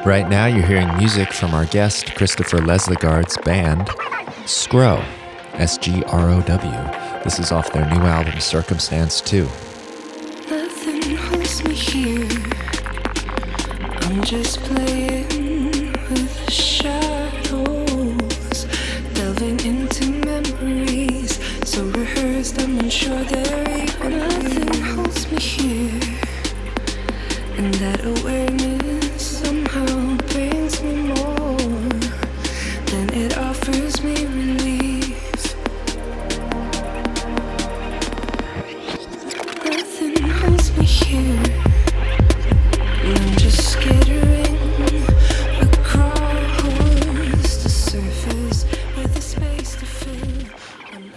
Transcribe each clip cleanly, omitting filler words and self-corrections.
Right now, you're hearing music from our guest, Kristoffer Lislegaard's band, Sgrow, Sgrow. This is off their new album, Circumstance 2. Nothing holds me here. I'm just playing with the shadows, delving into memories so rehearsed I'm unsure they're even real. Nothing holds me here, and that awareness somehow brings me more than it offers me relief. Nothing holds me here. I'm just skittering across the surface with a space to fill.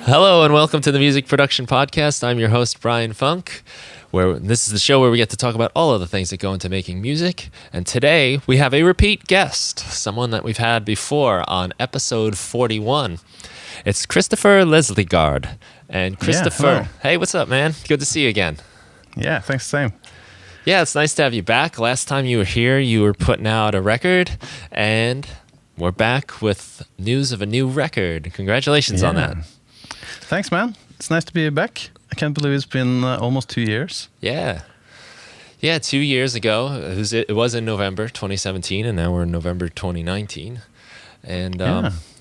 Hello and welcome to the Music Production Podcast. I'm your host, Brian Funk, where this is the show where we get to talk about all of the things that go into making music. And today we have a repeat guest, someone that we've had before on episode 41. It's Kristoffer Lislegaard. And Kristoffer, hey, what's up, man? Good to see you again. Yeah, thanks, same. Yeah, it's nice to have you back. Last time you were here, you were putting out a record, and we're back with news of a new record. Congratulations on that. Thanks, man. It's nice to be back. I can't believe it's been almost 2 years. Yeah, 2 years ago. It was in November 2017, and now we're in November 2019. And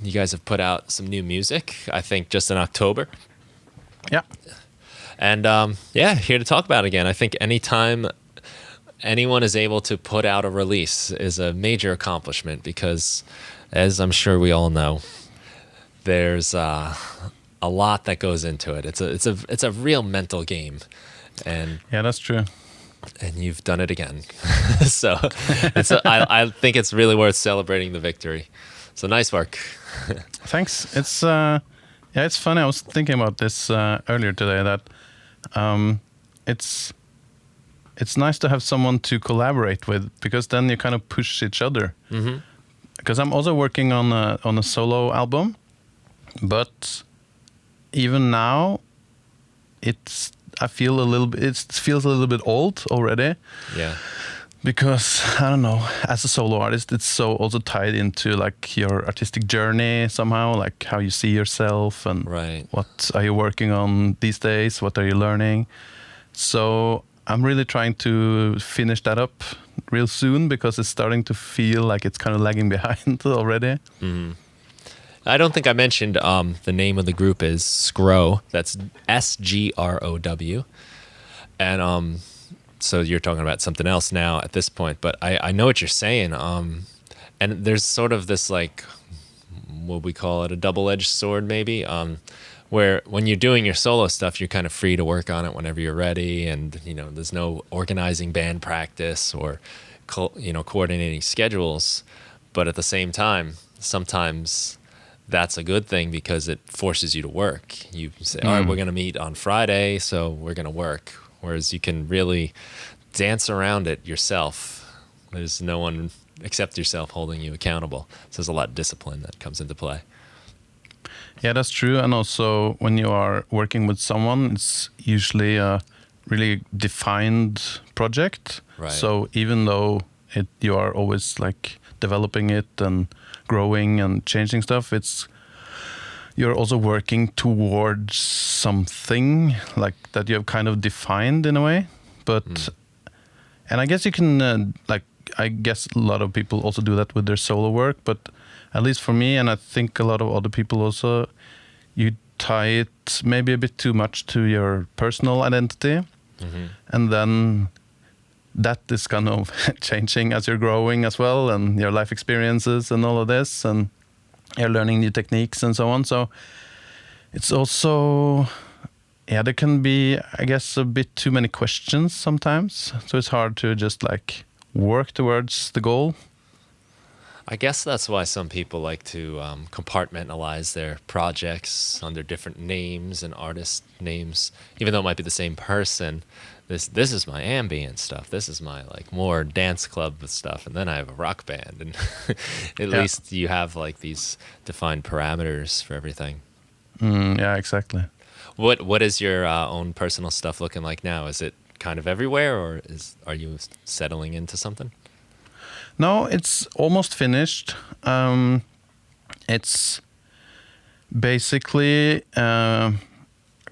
you guys have put out some new music, I think, just in October. Yeah. And here to talk about it again. I think anytime anyone is able to put out a release is a major accomplishment because, as I'm sure we all know, there's a lot that goes into it. It's a real mental game, and yeah, that's true. And you've done it again. So I think it's really worth celebrating the victory. So nice work. Thanks. It's it's funny. I was thinking about this earlier today that it's nice to have someone to collaborate with because then you kind of push each other. Mm-hmm. Because I'm also working on a solo album, but even now, it feels a little bit old already. Yeah. Because I don't know, as a solo artist, it's so also tied into like your artistic journey somehow, like how you see yourself and what are you working on these days, what are you learning. So I'm really trying to finish that up real soon because it's starting to feel like it's kind of lagging behind already. Mm-hmm. I don't think I mentioned the name of the group is Sgrow. That's Sgrow. And so you're talking about something else now at this point, but I know what you're saying. And there's sort of this like, what we call it, a double-edged sword maybe, where when you're doing your solo stuff, you're kind of free to work on it whenever you're ready. And, there's no organizing band practice or, coordinating schedules. But at the same time, sometimes that's a good thing because it forces you to work. You say, all right, we're going to meet on Friday, so we're going to work. Whereas you can really dance around it yourself. There's no one except yourself holding you accountable. So there's a lot of discipline that comes into play. Yeah, that's true. And also when you are working with someone, it's usually a really defined project. Right. So even though you are always like developing it and growing and changing stuff, you're also working towards something like that you have kind of defined in a way. But and I guess you can I guess a lot of people also do that with their solo work, but at least for me, and I think a lot of other people also, you tie it maybe a bit too much to your personal identity. Mm-hmm. And then that is kind of changing as you're growing as well, and your life experiences and all of this, and you're learning new techniques and so on. So it's also, there can be, I guess, a bit too many questions sometimes. So it's hard to just like work towards the goal. I guess that's why some people like to compartmentalize their projects under different names and artist names, even though it might be the same person. This is my ambient stuff. This is my like more dance club stuff, and then I have a rock band, and at least you have like these defined parameters for everything. Yeah, exactly. What is your own personal stuff looking like now? Is it kind of everywhere, or are you settling into something? No, it's almost finished. It's basically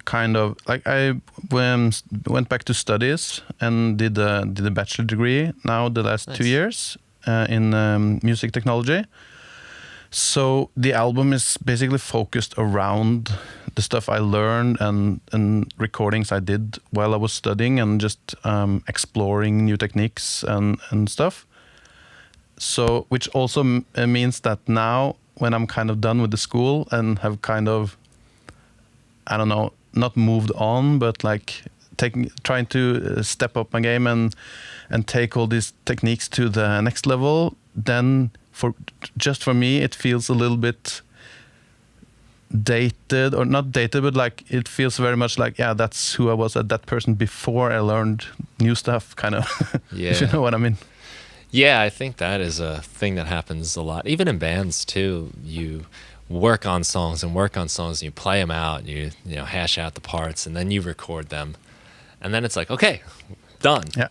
kind of like I went back to studies and did a bachelor degree now the last Nice. 2 years in music technology. So the album is basically focused around the stuff I learned and recordings I did while I was studying and just exploring new techniques and stuff. So, which also means that now when I'm kind of done with the school and have kind of, I don't know, not moved on, but like trying to step up my game and take all these techniques to the next level, then for me it feels a little bit dated, or not dated, but like it feels very much like, yeah, that's who I was at that person before I learned new stuff, kind of. Yeah. If you know what I mean. Yeah, I think that is a thing that happens a lot. Even in bands too, you work on songs and you play them out, and you hash out the parts, and then you record them, and then it's like, okay, done. Yeah.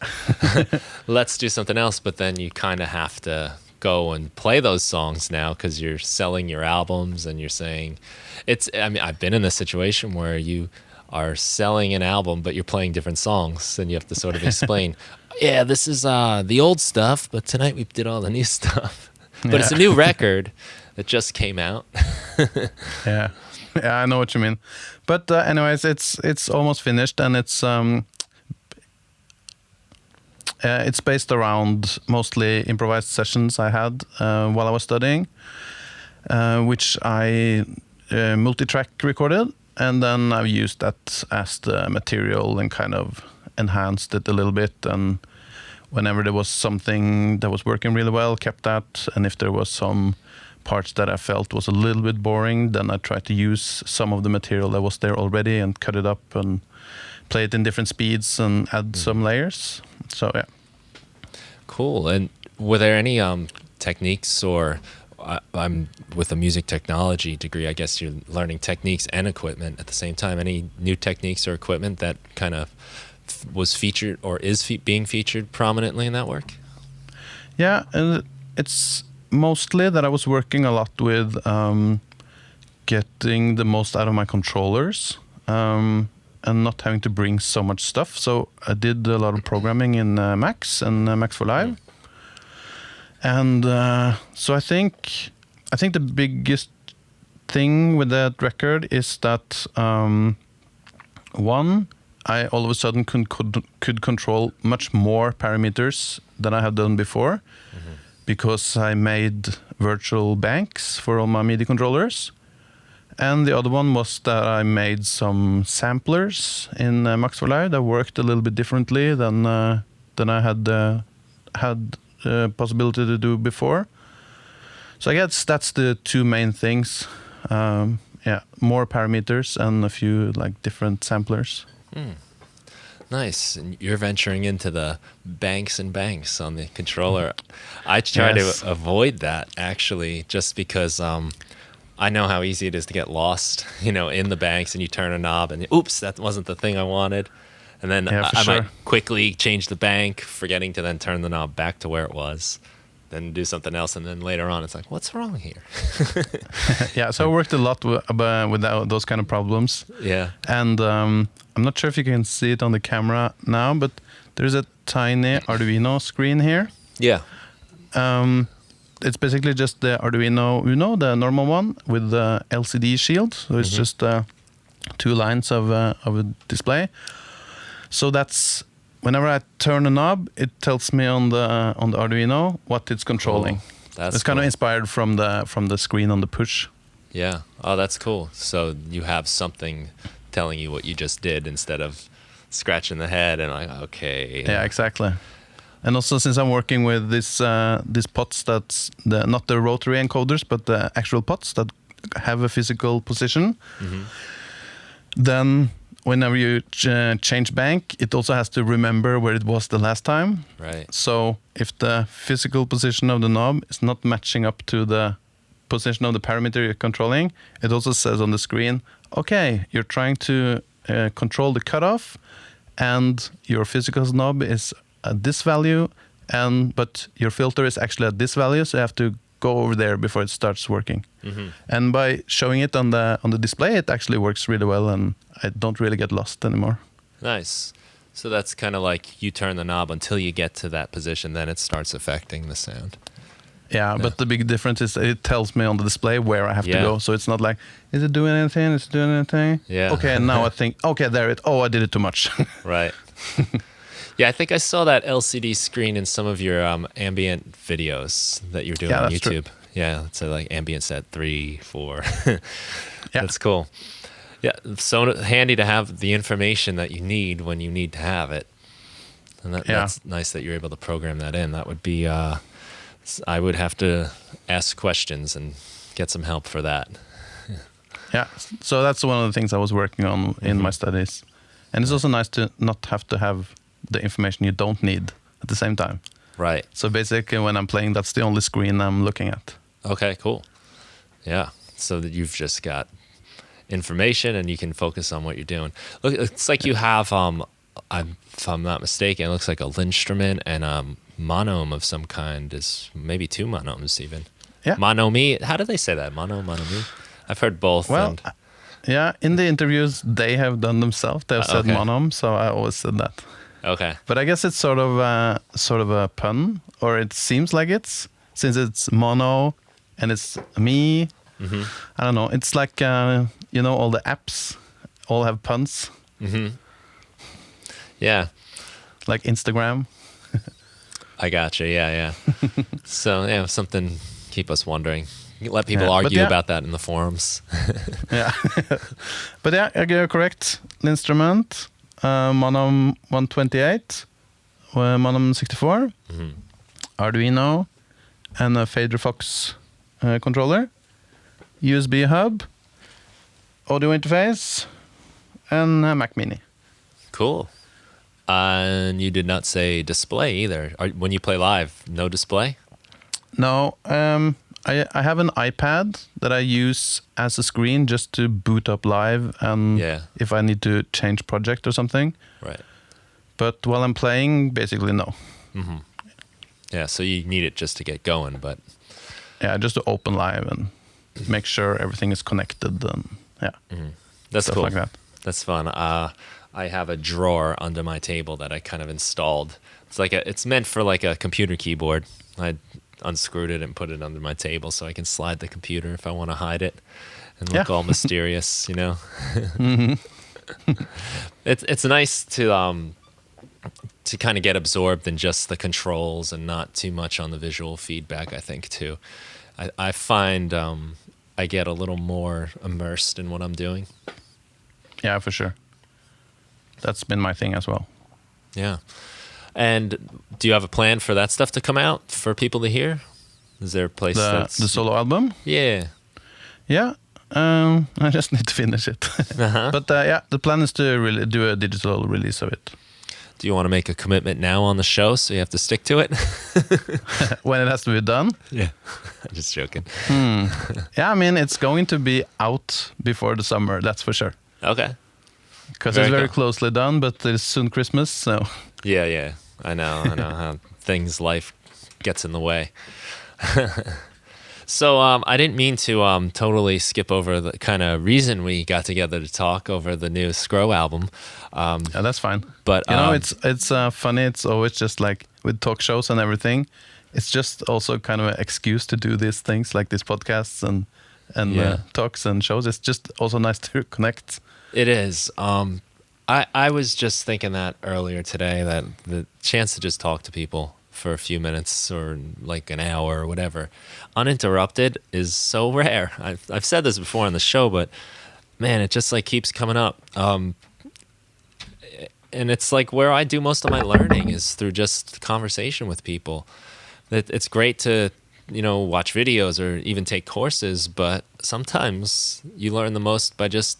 Let's do something else. But then you kind of have to go and play those songs now because you're selling your albums, and you're saying, I mean, I've been in this situation where you are selling an album, but you're playing different songs, and you have to sort of explain, yeah, this is the old stuff, but tonight we did all the new stuff. But it's a new record that just came out. Yeah, I know what you mean. But anyways, it's almost finished, and it's based around mostly improvised sessions I had while I was studying, which I multi-track recorded, and then I've used that as the material and kind of enhanced it a little bit. And whenever there was something that was working really well, kept that. And if there was some parts that I felt was a little bit boring, then I tried to use some of the material that was there already and cut it up and play it in different speeds and add some layers. So yeah. Cool. And were there any techniques, or I'm with a music technology degree, I guess you're learning techniques and equipment at the same time. Any new techniques or equipment that kind of was featured or is being featured prominently in that work? Yeah, and it's mostly that I was working a lot with getting the most out of my controllers and not having to bring so much stuff. So I did a lot of programming in Max and Max for Live. And so I think the biggest thing with that record is that one, I all of a sudden could control much more parameters than I have done before, because I made virtual banks for all my MIDI controllers. And the other one was that I made some samplers in Max for Live that worked a little bit differently than I had possibility to do before. So I guess that's the two main things. More parameters and a few like different samplers. Nice. And you're venturing into the banks and banks on the controller. I try to avoid that, actually, just because I know how easy it is to get lost, in the banks, and you turn a knob and oops, that wasn't the thing I wanted. And then I might quickly change the bank, forgetting to then turn the knob back to where it was, then do something else. And then later on, it's like, what's wrong here? Yeah, so I worked a lot with those kind of problems. Yeah. And I'm not sure if you can see it on the camera now, but there's a tiny Arduino screen here. Yeah. It's basically just the Arduino Uno, the normal one, with the LCD shield. So it's just 2 lines of a display. So that's whenever I turn a knob, it tells me on the Arduino what it's controlling. Cool. It's kind of inspired from the screen on the push. Yeah. Oh, that's cool. So you have something telling you what you just did instead of scratching the head and like, okay. Yeah, exactly. And also, since I'm working with these pots that's not the rotary encoders, but the actual pots that have a physical position, then whenever you change bank, it also has to remember where it was the last time. Right. So if the physical position of the knob is not matching up to the position of the parameter you're controlling, it also says on the screen, okay, you're trying to control the cutoff, and your physical knob is at this value, but your filter is actually at this value, so you have to go over there before it starts working. And by showing it on the display, it actually works really well, and I don't really get lost anymore. Nice. So that's kind of like you turn the knob until you get to that position, then it starts affecting the sound. Yeah, but the big difference is it tells me on the display where I have to go. So it's not like, is it doing anything? Is it doing anything? Yeah. Okay, and now I think, okay, there it. Oh, I did it too much. Right. Yeah, I think I saw that LCD screen in some of your ambient videos that you're doing on YouTube. True. Yeah, it's like ambient set 3, 4. That's cool. Yeah, so handy to have the information that you need when you need to have it. And that's nice that you're able to program that in. That would be, I would have to ask questions and get some help for that. Yeah, so that's one of the things I was working on in my studies. And it's also nice to not have to have the information you don't need at the same time. Right. So basically when I'm playing, that's the only screen I'm looking at. Okay, cool. Yeah, so that you've just got information and you can focus on what you're doing. Look, it's like you have, if I'm not mistaken, it looks like a Lindstrument and a monome of some kind. Is maybe 2 monomes even. Yeah. Monomi, how do they say that? Monomi? I've heard both. Well, yeah, in the interviews they have done themselves, they've said monome, so I always said that. Okay. But I guess it's sort of a pun, or it seems like since it's mono and it's me. I don't know. It's like all the apps all have puns. Yeah. Like Instagram. I gotcha. Yeah. So something keep us wondering. Let people argue about that in the forums. Yeah. But yeah, you're correct. L'instrument, Monome 128, Monome 64, Arduino, and a Fader Fox controller, USB hub, audio interface, and a Mac Mini. Cool. And you did not say display either. When you play live, no display? No. I have an iPad that I use as a screen just to boot up live and if I need to change project or something. Right. But while I'm playing, basically no. Yeah, so you need it just to get going, but... Yeah, just to open live and make sure everything is connected and That's stuff cool. Like that. That's fun. I have a drawer under my table that I kind of installed. It's meant for like a computer keyboard. I unscrewed it and put it under my table so I can slide the computer if I want to hide it and look all mysterious, It's nice to kind of get absorbed in just the controls and not too much on the visual feedback, I think, too. I find I get a little more immersed in what I'm doing. Yeah, for sure. That's been my thing as well. Yeah. And do you have a plan for that stuff to come out for people to hear? Is there a place the solo album? Yeah. Yeah. I just need to finish it. But the plan is to really do a digital release of it. Do you want to make a commitment now on the show so you have to stick to it? When it has to be done? Yeah. I'm just joking. Yeah, I mean, it's going to be out before the summer, that's for sure. Okay. Because it's very closely done, but it's soon Christmas, so... Yeah. I know how life gets in the way. So I didn't mean to totally skip over the kind of reason we got together to talk over the new Sgrow album. Yeah, that's fine. But it's funny. It's always just like with talk shows and everything. It's just also kind of an excuse to do these things like these podcasts and talks and shows. It's just also nice to connect. It is. I was just thinking that earlier today, that the chance to just talk to people for a few minutes or like an hour or whatever, uninterrupted, is so rare. I've said this before on the show, but man, it just like keeps coming up. And it's like where I do most of my learning is through just conversation with people. It's great to, watch videos or even take courses, but sometimes you learn the most by just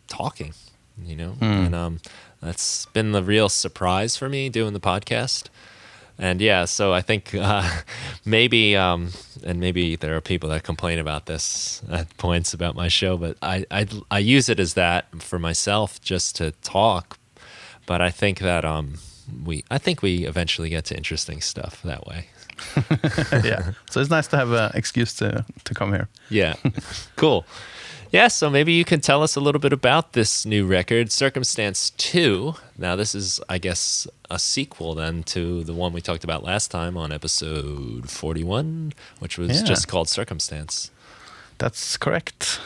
talking, and that's been the real surprise for me doing the podcast. And so I think maybe there are people that complain about this at points about my show, but I use it as that for myself just to talk. But I think that I think we eventually get to interesting stuff that way. Yeah. So it's nice to have an excuse to come here. Yeah. Cool. Yeah, so maybe you can tell us a little bit about this new record, Circumstance 2. Now, this is, I guess, a sequel then to the one we talked about last time on episode 41, which was just called Circumstance. That's correct.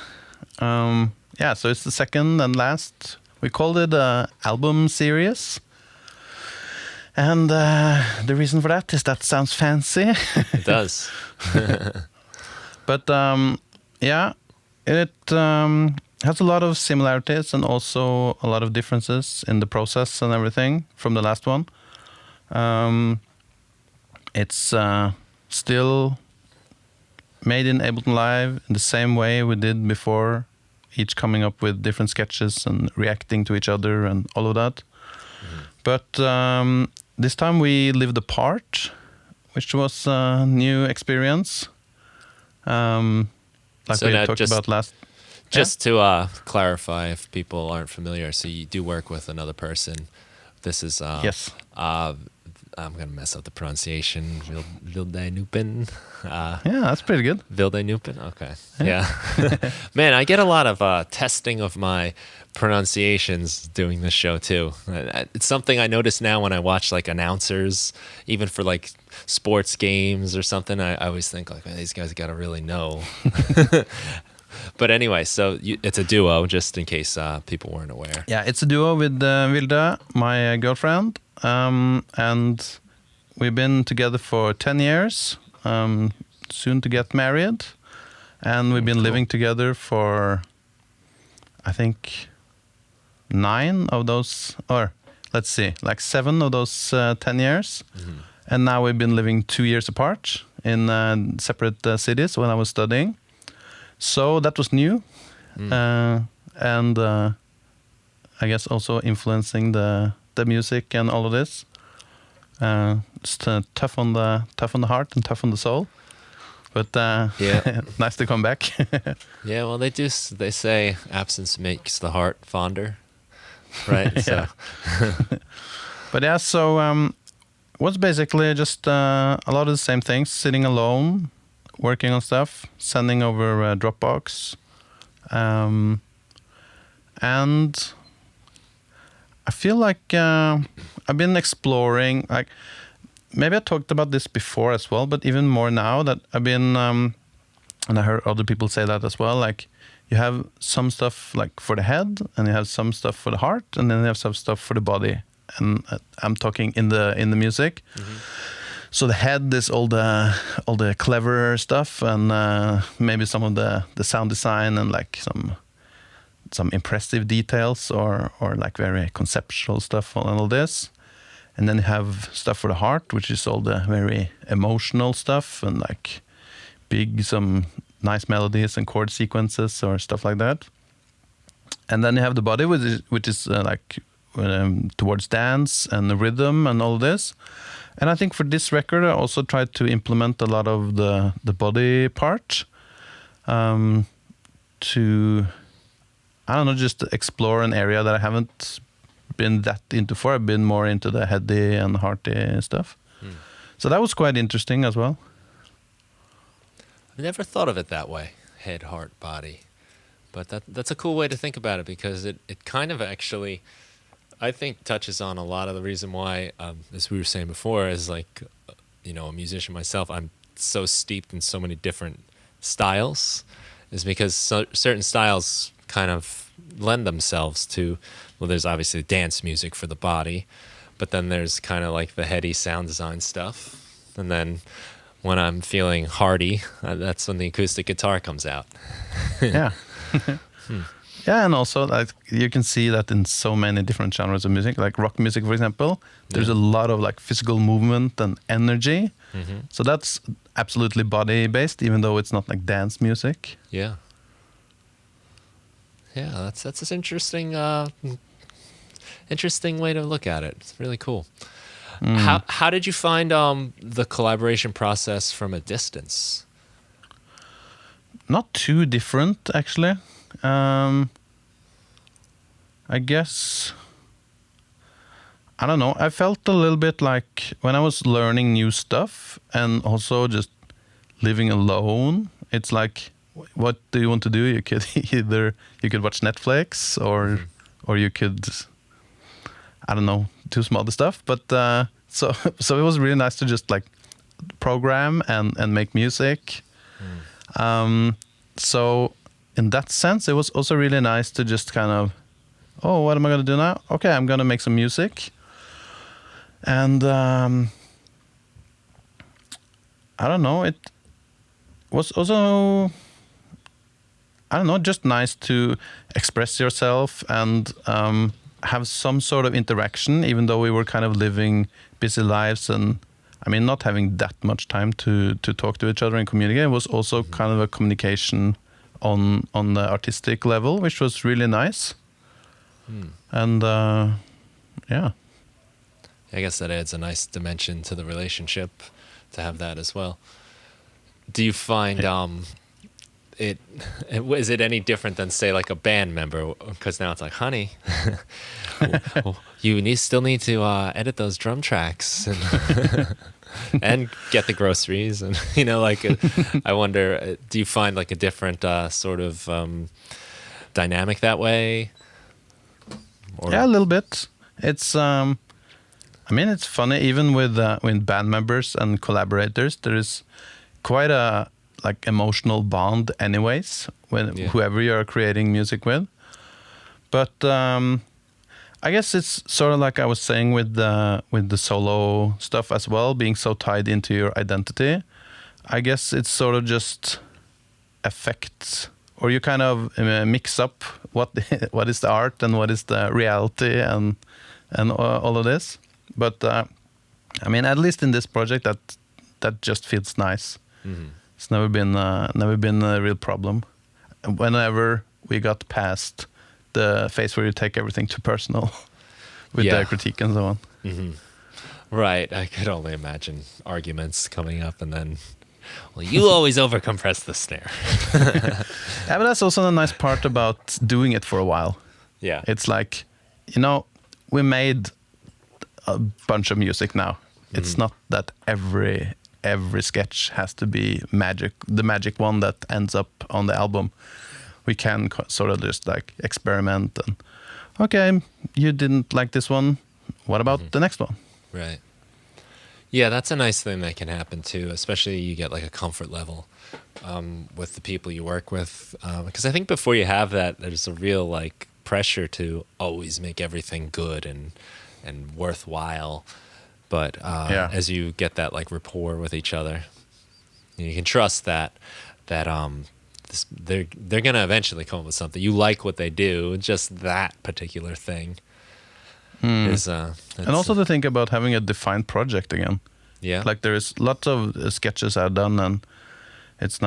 Yeah, so it's the second and last. We called it an album series. And the reason for that is that sounds fancy. It does. But yeah, it has a lot of similarities and also a lot of differences in the process and everything from the last one. It's still made in Ableton Live in the same way we did before, each coming up with different sketches and reacting to each other and all of that. But this time we lived apart, which was a new experience. Like So we now talked just- about last. Just to clarify, if people aren't familiar, so you do work with another person. This is Yes. I'm gonna mess up the pronunciation. Vilde Nupin. Yeah, that's pretty good. Vilde Nupin. Okay. Yeah. Man, I get a lot of testing of my pronunciations doing this show too. It's something I notice now when I watch like announcers, even for like sports games or something. I always think like, man, these guys got to really know. But anyway, so it's a duo, just in case people weren't aware. Yeah, it's a duo with Vilde, my girlfriend, and we've been together for 10 years, soon to get married, and we've been Cool. living together for, I think, 9 of those, or let's see, like 7 of those 10 years, and now we've been living 2 years apart in separate cities when I was studying. So that was new, and I guess also influencing the music and all of this. Just tough on the heart and tough on the soul, but Yeah. nice to come back. Yeah, well, they say absence makes the heart fonder, right? So, But yeah, so was basically just a lot of the same things: sitting alone, working on stuff, sending over Dropbox, and I feel like I've been exploring. Like maybe I talked about this before as well, but even more now that I've been, and I heard other people say that as well. Like you have some stuff like for the head, and you have some stuff for the heart, and then you have some stuff for the body. And I'm talking in the music. So the head is all the clever stuff, and maybe some of the sound design and like some impressive details or like very conceptual stuff and all this. And then you have stuff for the heart, which is all the very emotional stuff and like some nice melodies and chord sequences or stuff like that. And then you have the body, which is like towards dance and the rhythm and all this. And I think for this record, I also tried to implement a lot of the body part to, I don't know, just explore an area that I haven't been that into before. I've been more into the heady and hearty stuff. So that was quite interesting as well. I never thought of it that way, head, heart, body. But that's a cool way to think about it, because it kind of actually, I think, touches on a lot of the reason why, as we were saying before, as like, a musician myself, I'm so steeped in so many different styles, is because certain styles kind of lend themselves to, well, there's obviously dance music for the body, but then there's kind of like the heady sound design stuff. And then when I'm feeling hearty, that's when the acoustic guitar comes out. Yeah. Yeah, and also like you can see that in so many different genres of music, like rock music, for example. There's a lot of like physical movement and energy. So that's absolutely body based, even though it's not like dance music. Yeah. Yeah, that's an interesting way to look at it. It's really cool. How did you find the collaboration process from a distance? Not too different, actually. I guess I don't know. I felt a little bit like when I was learning new stuff and also just living alone. It's like, what do you want to do? You could you could watch Netflix or you could, I don't know, do some other stuff. But so it was really nice to just like program and make music. So in that sense, it was also really nice to just kind of, oh, what am I going to do now? Okay, I'm going to make some music. And I don't know, it was also, I don't know, just nice to express yourself and have some sort of interaction, even though we were kind of living busy lives and, I mean, not having that much time to talk to each other and communicate. It was also kind of a communication on the artistic level, which was really nice. And yeah. I guess that adds a nice dimension to the relationship to have that as well. Do you find is it any different than, say, like a band member? Because now it's like, honey, you still need to edit those drum tracks and get the groceries, and like I wonder, do you find like a different sort of dynamic that way? Or? Yeah, a little bit. It's I mean, it's funny, even with band members and collaborators, there is quite a like emotional bond anyways when whoever you're creating music with. But I guess it's sort of like I was saying with the solo stuff as well, being so tied into your identity. I guess it's sort of just affects, or you kind of mix up what is the art and what is the reality and all of this. But I mean, at least in this project, that just feels nice. It's never been a real problem. Whenever we got past the phase where you take everything too personal with the critique and so on. Right, I could only imagine arguments coming up, and then, well, you always overcompress the snare. Yeah, but that's also a nice part about doing it for a while. Yeah, it's like, we made a bunch of music now. It's not that every sketch has to be the magic one that ends up on the album. We can sort of just like experiment and, okay, you didn't like this one, what about the next one? Right. Yeah, that's a nice thing that can happen too, especially you get like a comfort level with the people you work with, because I think before you have that, there's a real like pressure to always make everything good and worthwhile. But as you get that like rapport with each other, you can trust that they're gonna eventually come up with something. You like what they do, just that particular thing is. And also to think about having a defined project again. Yeah, like there is lots of sketches I've done, and it's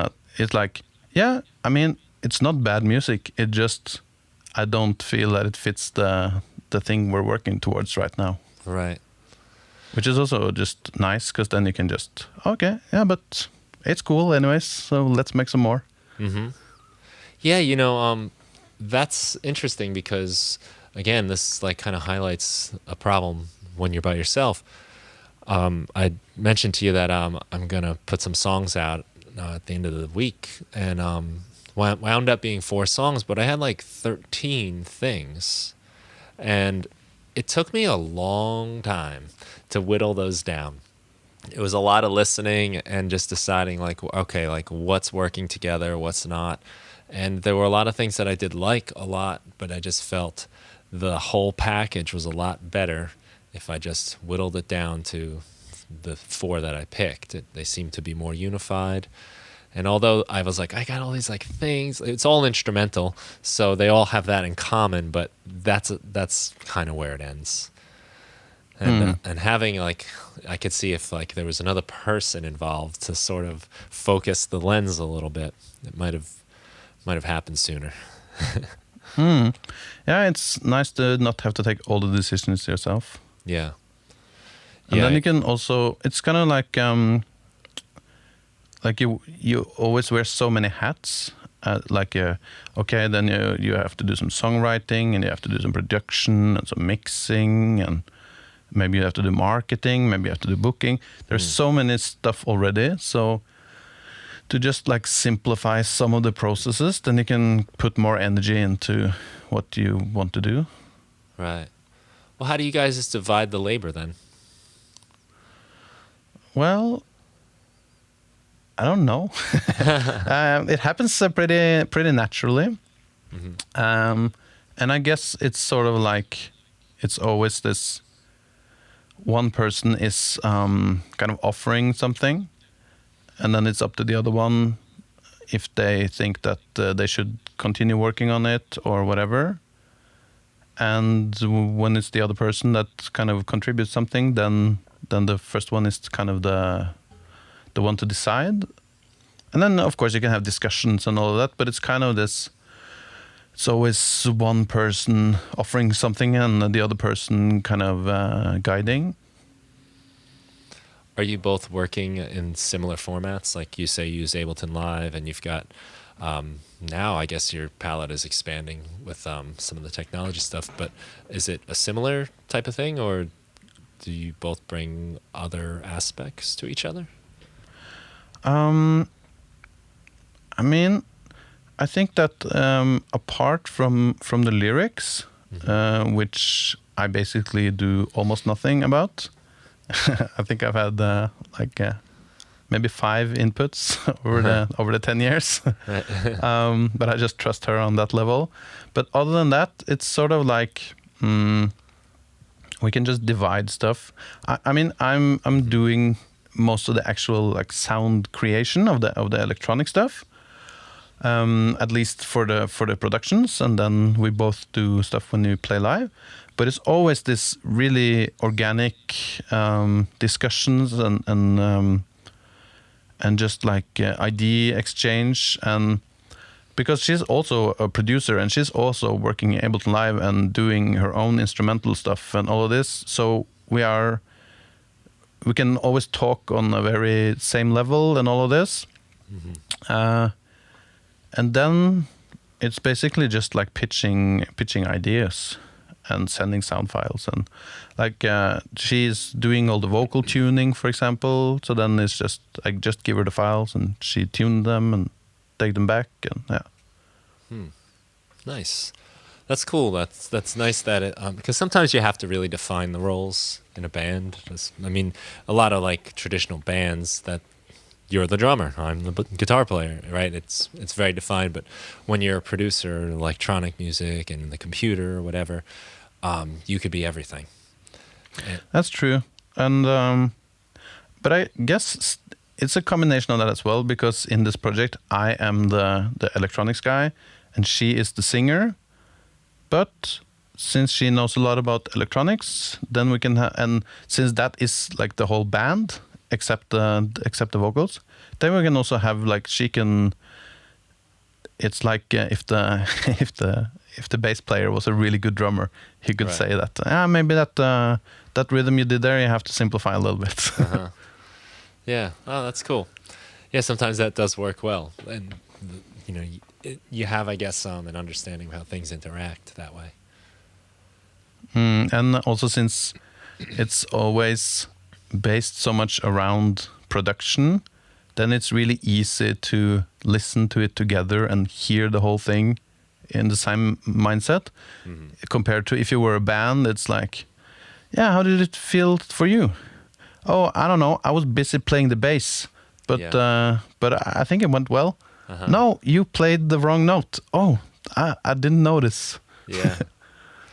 like, yeah, I mean, it's not bad music. It just, I don't feel that it fits the thing we're working towards right now. Right. Which is also just nice, because then you can just, okay, yeah, but it's cool anyways, so let's make some more. Yeah, that's interesting because, again, this like kind of highlights a problem when you're by yourself. I mentioned to you that I'm going to put some songs out at the end of the week, and wound up being 4 songs, but I had like 13 things. And it took me a long time to whittle those down. It was a lot of listening and just deciding like, okay, like what's working together, what's not. And there were a lot of things that I did like a lot, but I just felt the whole package was a lot better if I just whittled it down to the 4 that I picked. They seemed to be more unified. And although I was like, I got all these like things, it's all instrumental, so they all have that in common, but that's kind of where it ends. And and having like, I could see if like there was another person involved to sort of focus the lens a little bit, it might have happened sooner. Yeah, it's nice to not have to take all the decisions yourself. Yeah. And then you can also, it's kind of like you always wear so many hats. Okay, then you have to do some songwriting, and you have to do some production and some mixing, and maybe you have to do marketing, maybe you have to do booking. There's so many stuff already. So to just like simplify some of the processes, then you can put more energy into what you want to do. Right. Well, how do you guys just divide the labor then? Well, I don't know. It happens pretty naturally. And I guess it's sort of like it's always this one person is kind of offering something, and then it's up to the other one if they think that they should continue working on it or whatever. And when it's the other person that kind of contributes something, then the first one is kind of the one to decide. And then of course you can have discussions and all of that, but it's kind of this. It's always one person offering something and the other person kind of guiding. Are you both working in similar formats? Like you say, you use Ableton Live, and you've got now, I guess your palette is expanding with some of the technology stuff. But is it a similar type of thing, or do you both bring other aspects to each other? I mean, I think that apart from the lyrics, which I basically do almost nothing about, I think I've had maybe 5 inputs over the 10 years, but I just trust her on that level. But other than that, it's sort of like we can just divide stuff. I mean, I'm doing most of the actual like sound creation of the electronic stuff. At least for the productions, and then we both do stuff when we play live. But it's always this really organic discussions and just like idea exchange, and because she's also a producer and she's also working in Ableton Live and doing her own instrumental stuff and all of this, so we can always talk on a very same level and all of this. And then it's basically just like pitching ideas and sending sound files, and like she's doing all the vocal tuning, for example. So then it's just I just give her the files and she tuned them and take them back, and yeah. Nice. That's cool. That's nice that it because sometimes you have to really define the roles in a band. I mean, a lot of like traditional bands that. You're the drummer, I'm the guitar player, right? It's very defined, but when you're a producer, electronic music and the computer or whatever, you could be everything. That's true. And but I guess it's a combination of that as well, because in this project I am the electronics guy and she is the singer. But since she knows a lot about electronics, then we can and since that is like the whole band, except the vocals, then we can also have like she can. It's like if the bass player was a really good drummer, he could say that maybe that rhythm you did there, you have to simplify a little bit. Yeah, oh, that's cool. Yeah, sometimes that does work well, and you know, you have, I guess, an understanding of how things interact that way. And also since it's always based so much around production, then it's really easy to listen to it together and hear the whole thing in the same mindset. Compared to if you were a band, it's like, yeah, how did it feel for you? Oh, I don't know, I was busy playing the bass, but I think it went well. No, you played the wrong note. Oh, I didn't notice. Yeah.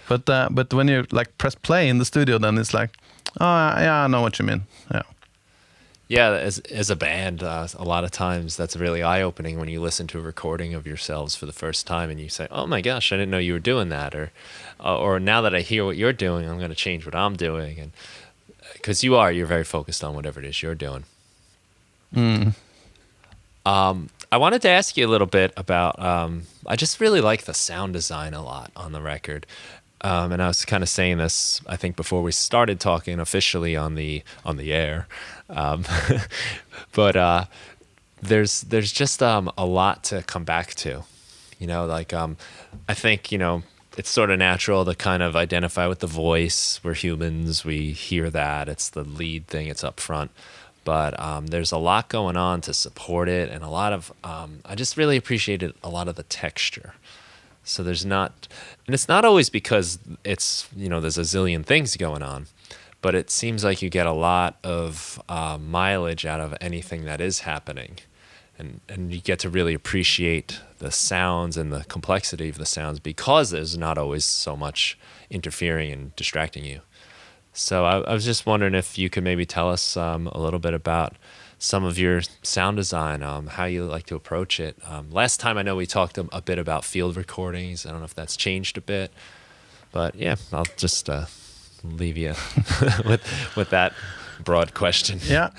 But when you like press play in the studio, then it's like, oh yeah, I know what you mean. Yeah. Yeah, as a band, a lot of times that's really eye-opening when you listen to a recording of yourselves for the first time and you say, "Oh my gosh, I didn't know you were doing that," or now that I hear what you're doing, I'm going to change what I'm doing, and because you're very focused on whatever it is you're doing. I wanted to ask you a little bit about. I just really like the sound design a lot on the record. And I was kind of saying this, I think, before we started talking officially on the air. But there's just a lot to come back to, you know. Like I think, you know, it's sort of natural to kind of identify with the voice. We're humans. We hear that. It's the lead thing. It's up front. But there's a lot going on to support it, and a lot of I just really appreciated a lot of the texture. So there's not, and it's not always because it's, there's a zillion things going on, but it seems like you get a lot of mileage out of anything that is happening. And you get to really appreciate the sounds and the complexity of the sounds because there's not always so much interfering and distracting you. So I was just wondering if you could maybe tell us a little bit about some of your sound design, how you like to approach it. Last time I know we talked a bit about field recordings. I don't know if that's changed a bit, but yeah, I'll just leave you with that broad question. Yeah,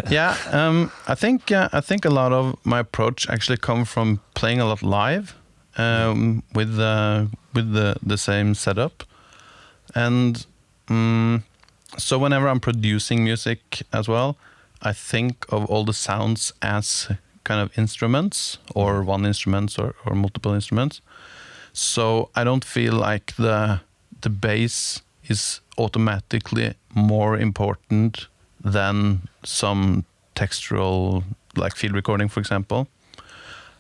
yeah. I think a lot of my approach actually come from playing a lot live with the same setup, and so whenever I'm producing music as well, I think of all the sounds as kind of instruments, or one instrument or multiple instruments. So I don't feel like the bass is automatically more important than some textural, like field recording, for example.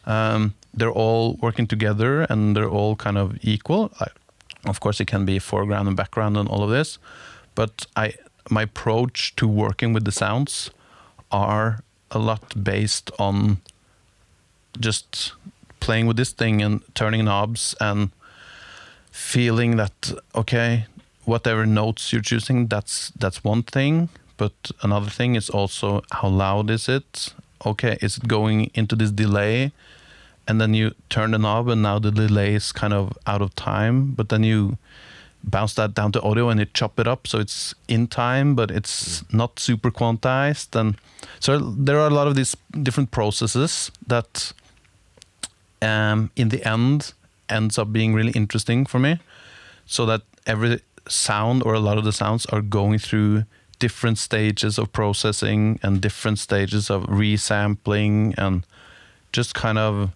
They're all working together and they're all kind of equal. Of course, it can be foreground and background and all of this, but my approach to working with the sounds are a lot based on just playing with this thing and turning knobs and feeling that, okay, whatever notes you're choosing, that's one thing, but another thing is also how loud is it? Okay, is it going into this delay? And then you turn the knob and now the delay is kind of out of time, but then you bounce that down to audio and you chop it up so it's in time, but it's not super quantized. And so there are a lot of these different processes that in the end ends up being really interesting for me, so that every sound or a lot of the sounds are going through different stages of processing and different stages of resampling and just kind of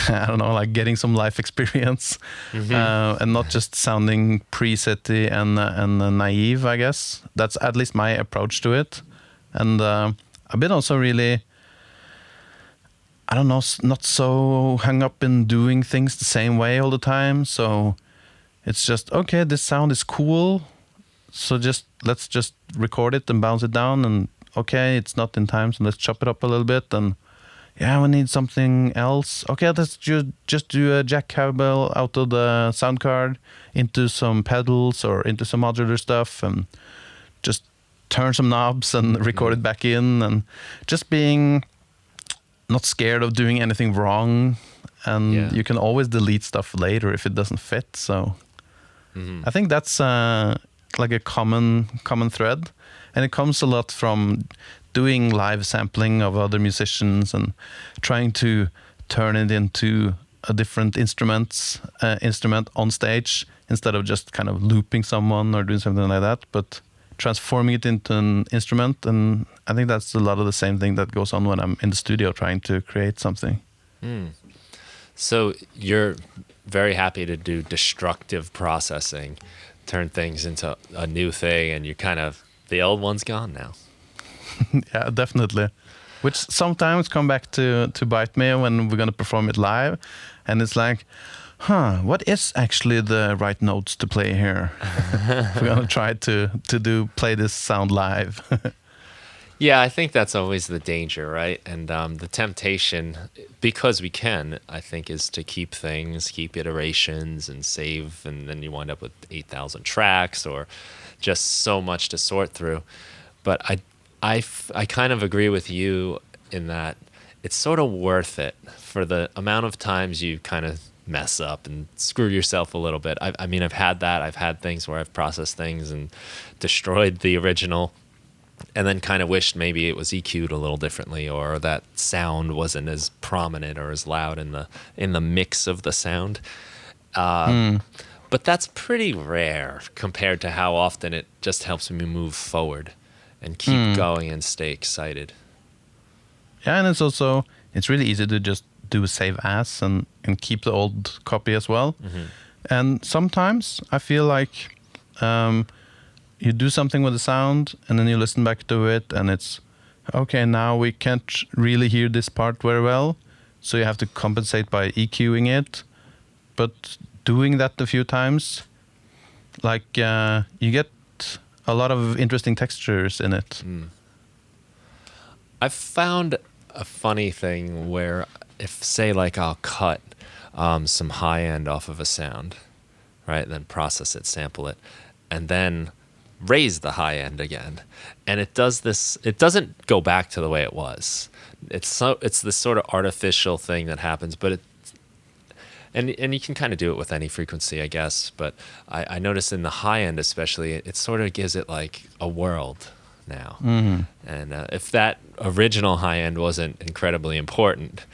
I don't know, like getting some life experience, and not just sounding presetty and naive. I guess that's at least my approach to it. And I've been also really, I don't know, not so hung up in doing things the same way all the time. So it's just, okay, this sound is cool, so let's just record it and bounce it down, and okay, it's not in time, so let's chop it up a little bit, and yeah, we need something else. Okay, let's just do a jack cable out of the sound card into some pedals or into some modular stuff, and just turn some knobs and record it back in, and just being not scared of doing anything wrong. And you can always delete stuff later if it doesn't fit. So I think that's like a common thread, and it comes a lot from doing live sampling of other musicians and trying to turn it into a different instrument on stage, instead of just kind of looping someone or doing something like that, but transforming it into an instrument. And I think that's a lot of the same thing that goes on when I'm in the studio trying to create something. So you're very happy to do destructive processing, turn things into a new thing, and you're kind of, the old one's gone now. Yeah, definitely. Which sometimes come back to bite me when we're going to perform it live. And it's like, what is actually the right notes to play here? We're going to try to play this sound live. Yeah, I think that's always the danger, right? And the temptation, because we can, I think, is to keep iterations and save, and then you wind up with 8,000 tracks or just so much to sort through. But I kind of agree with you in that it's sort of worth it for the amount of times you kind of mess up and screw yourself a little bit. I mean, I've had that. I've had things where I've processed things and destroyed the original, and then kind of wished maybe it was EQ'd a little differently, or that sound wasn't as prominent or as loud in the mix of the sound. But that's pretty rare compared to how often it just helps me move forward and keep going and stay excited. Yeah, and it's really easy to just do a save as and keep the old copy as well. And sometimes I feel like you do something with the sound and then you listen back to it and it's okay, now we can't really hear this part very well, so you have to compensate by EQing it. But doing that a few times, like you get a lot of interesting textures in it. I've found a funny thing where if, say, like I'll cut some high end off of a sound, right, then process it, sample it, and then raise the high end again, and it does this. It doesn't go back to the way it was. It's this sort of artificial thing that happens, but it. And you can kind of do it with any frequency, I guess. But I noticed in the high end, especially, it sort of gives it like a world now. And if that original high end wasn't incredibly important,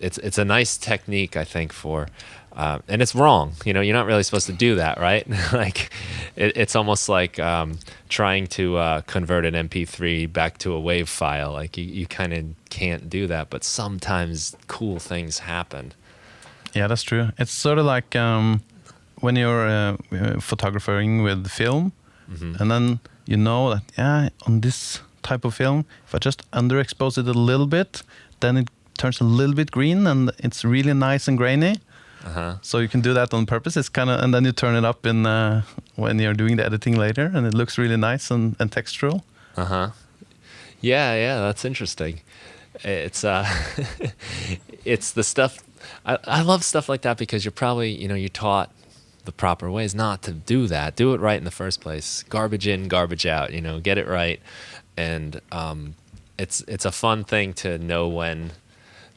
it's a nice technique, I think, for. And it's wrong. You know, you're not really supposed to do that, right? Like, it's almost like trying to convert an MP3 back to a WAV file. Like, you kind of can't do that. But sometimes cool things happen. Yeah, that's true. It's sort of like when you're photographing with film, and then you know that, on this type of film, if I just underexpose it a little bit, then it turns a little bit green and it's really nice and grainy. So you can do that on purpose. It's kind of, and then you turn it up in when you're doing the editing later, and it looks really nice and textural. Yeah, that's interesting. It's it's the stuff. I love stuff like that because you're probably, you're taught the proper ways not to do that. Do it right in the first place. Garbage in, garbage out. Get it right, and it's a fun thing to know when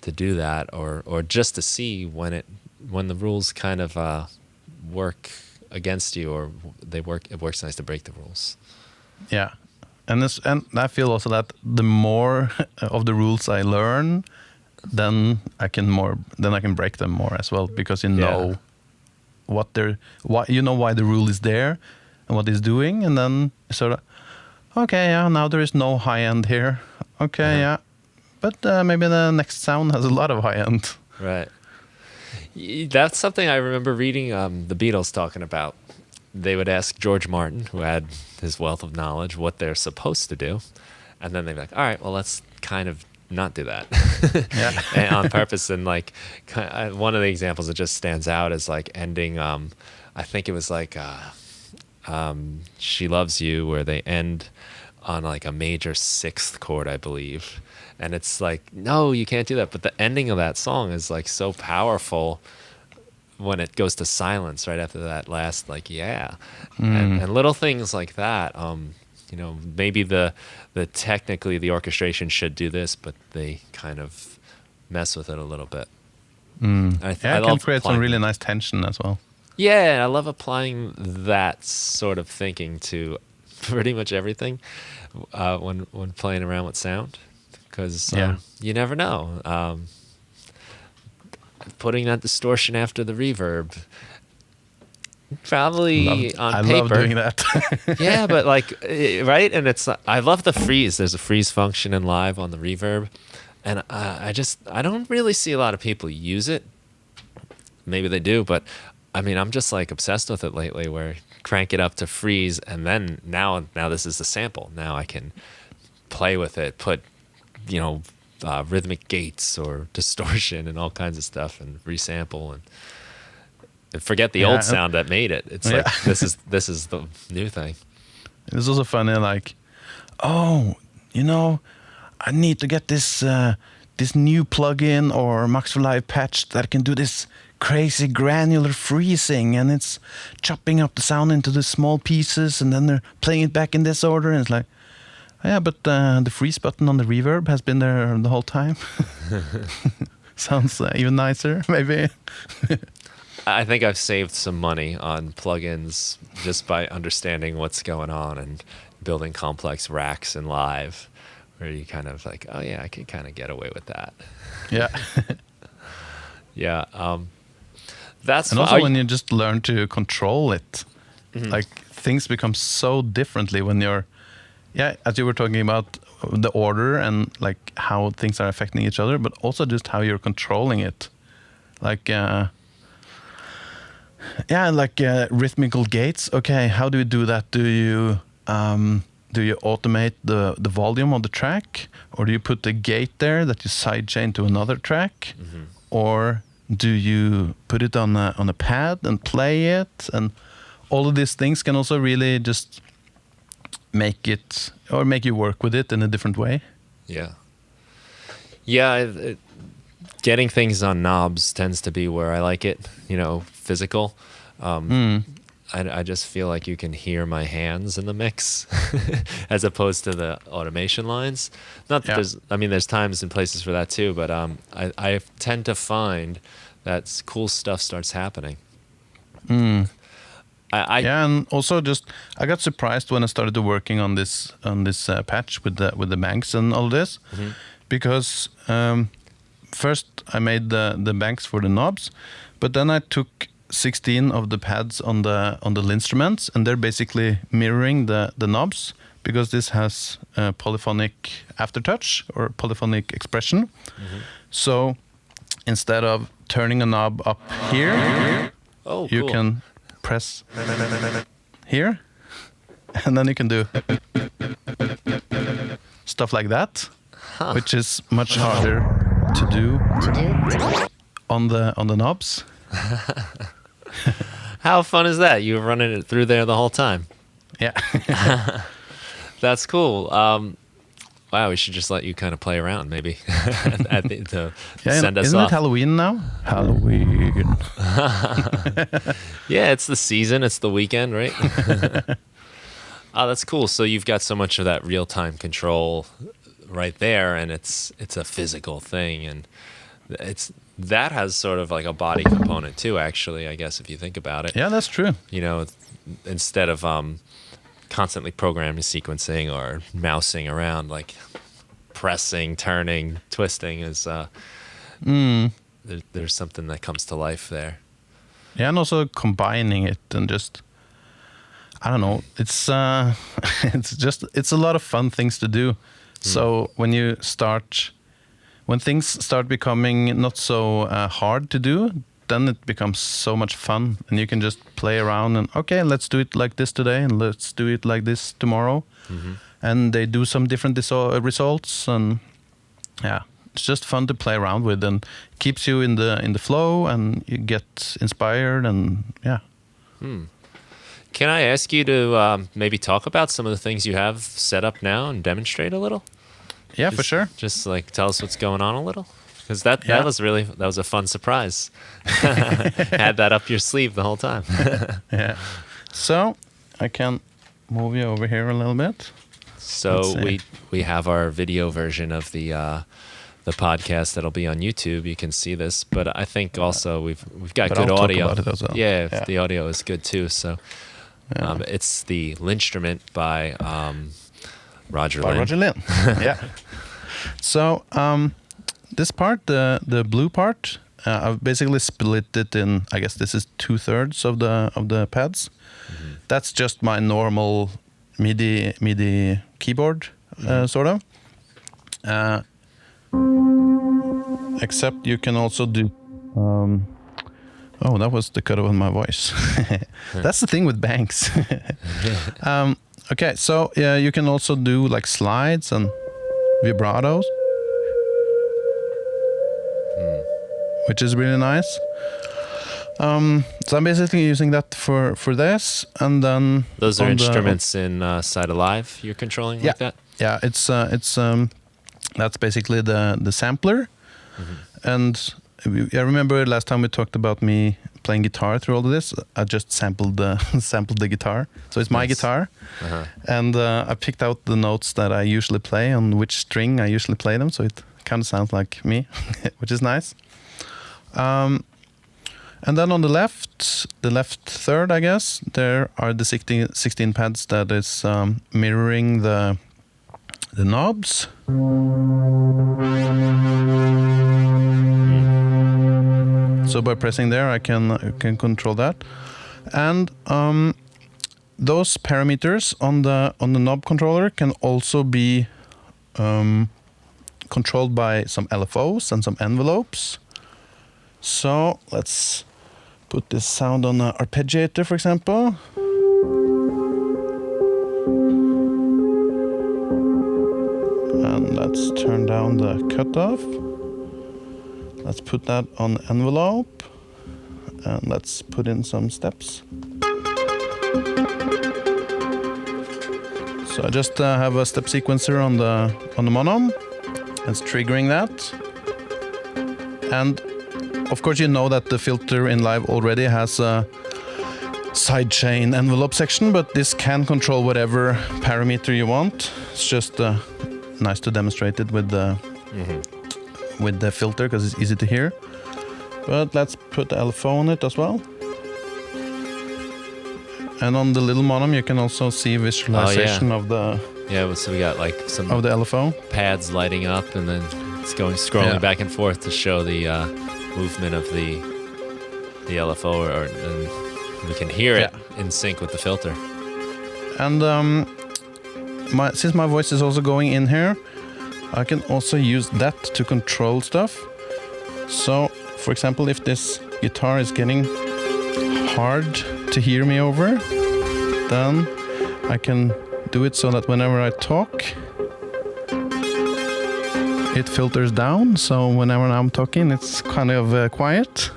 to do that, or just to see when the rules kind of work against you, or it works nice to break the rules. Yeah, and I feel also that the more of the rules I learn, then I can break them more as well, because you know why the rule is there and what it's doing, and then sort of now there is no high end here. But maybe the next sound has a lot of high end. Right. That's something I remember reading the Beatles talking about. They would ask George Martin, who had his wealth of knowledge, what they're supposed to do, and then they'd be like, all right, well, let's kind of not do that. And on purpose. And like one of the examples that just stands out is like ending I think it was like She Loves You, where they end on like a major sixth chord, I believe, and it's like, no, you can't do that. But the ending of that song is like so powerful when it goes to silence right after that last and little things like that. Maybe the technically the orchestration should do this, but they kind of mess with it a little bit. I it can create some really nice tension as well. Yeah, and I love applying that sort of thinking to pretty much everything when playing around with sound, because you never know. Putting that distortion after the reverb. Probably on paper. I love doing that. Yeah, but like, right? And I love the freeze. There's a freeze function in live on the reverb. And I don't really see a lot of people use it. Maybe they do, but I mean, I'm just like obsessed with it lately, where crank it up to freeze, and then now this is the sample. Now I can play with it, put, rhythmic gates or distortion and all kinds of stuff, and resample and forget the old sound that made it. It's like this is the new thing. It's also funny, like, I need to get this new plugin or Max for Live patch that can do this crazy granular freezing, and it's chopping up the sound into the small pieces, and then they're playing it back in this order, and it's like, but the freeze button on the reverb has been there the whole time. Sounds even nicer, maybe. I think I've saved some money on plugins just by understanding what's going on and building complex racks in live, where you kind of like, I can kind of get away with that. Yeah. Yeah. That's and also when you just learn to control it, like things become so differently when you're yeah, as you were talking about the order and like how things are affecting each other, but also just how you're controlling it. Like, rhythmical gates. Okay, how do you do that? Do you automate the volume of the track, or do you put the gate there that you sidechain to another track, or do you put it on a pad and play it? And all of these things can also really just make you work with it in a different way. Yeah. Yeah, getting things on knobs tends to be where I like it, physical. I just feel like you can hear my hands in the mix as opposed to the automation lines. Not that there's times and places for that too, but I tend to find that cool stuff starts happening. And also I got surprised when I started working on this patch with the banks and all this, because first I made the banks for the knobs, but then I took 16 of the pads on the instruments, and they're basically mirroring the knobs, because this has polyphonic aftertouch or polyphonic expression. So instead of turning a knob up here, you can press here, and then you can do stuff like that, which is much harder to do on the knobs. How fun is that? You were running it through there the whole time. Yeah. That's cool. Wow, we should just let you kind of play around, maybe, to send us isn't off. it Halloween now? Halloween. Yeah, it's the season. It's the weekend, right? Oh, that's cool. So you've got so much of that real-time control right there, and it's a physical thing, and that has sort of like a body component too, actually, I guess, if you think about it. Yeah, that's true. Instead of constantly programming sequencing or mousing around, like pressing, turning, twisting is there's something that comes to life there. Yeah, and also combining it and just, I don't know, it's it's a lot of fun things to do. So when things start becoming not so hard to do, then it becomes so much fun, and you can just play around and, okay, let's do it like this today, and let's do it like this tomorrow. And they do some different results, and yeah, it's just fun to play around with, and keeps you in the flow, and you get inspired, and yeah. Can I ask you to maybe talk about some of the things you have set up now and demonstrate a little? Yeah, for sure. Just like tell us what's going on a little, because that was a fun surprise. Had that up your sleeve the whole time. Yeah. So I can move you over here a little bit. So we have our video version of the podcast that'll be on YouTube. You can see this, but I think also we've got good audio. Talk about it as well. Yeah, the audio is good too. So it's the Linstrument by Roger Lynn. Yeah. So this part, the blue part, I've basically split it in. I guess this is 2/3 of the pads. That's just my normal MIDI keyboard, sort of. Except you can also do. Oh, that was the cut on my voice. That's the thing with banks. Okay, so you can also do like slides and vibratos, which is really nice. So I'm basically using that for this, and then those are instruments inside Alive you're controlling like that. Yeah, it's that's basically the sampler, and I remember last time we talked about me playing guitar through all of this. I just sampled the guitar, so it's my guitar, and I picked out the notes that I usually play on which string I usually play them, so it kind of sounds like me, which is nice. And then on the left third, I guess, there are the 16 pads that is mirroring the knobs. So by pressing there, I can control that, and those parameters on the knob controller can also be controlled by some LFOs and some envelopes. So let's put this sound on an arpeggiator, for example. And let's turn down the cutoff. Let's put that on the envelope. And let's put in some steps. So I just have a step sequencer on the mono. It's triggering that. And of course you know that the filter in Live already has a sidechain envelope section, but this can control whatever parameter you want. It's just nice to demonstrate it with the filter because it's easy to hear. But let's put the LFO on it as well. And on the little mono you can also see visualization of the so we got like some of the LFO pads lighting up, and then it's scrolling back and forth to show the movement of the LFO, and we can hear it in sync with the filter. And since my voice is also going in here, I can also use that to control stuff. So, for example, if this guitar is getting hard to hear me over, then I can do it so that whenever I talk, it filters down. So whenever I'm talking, it's kind of quiet.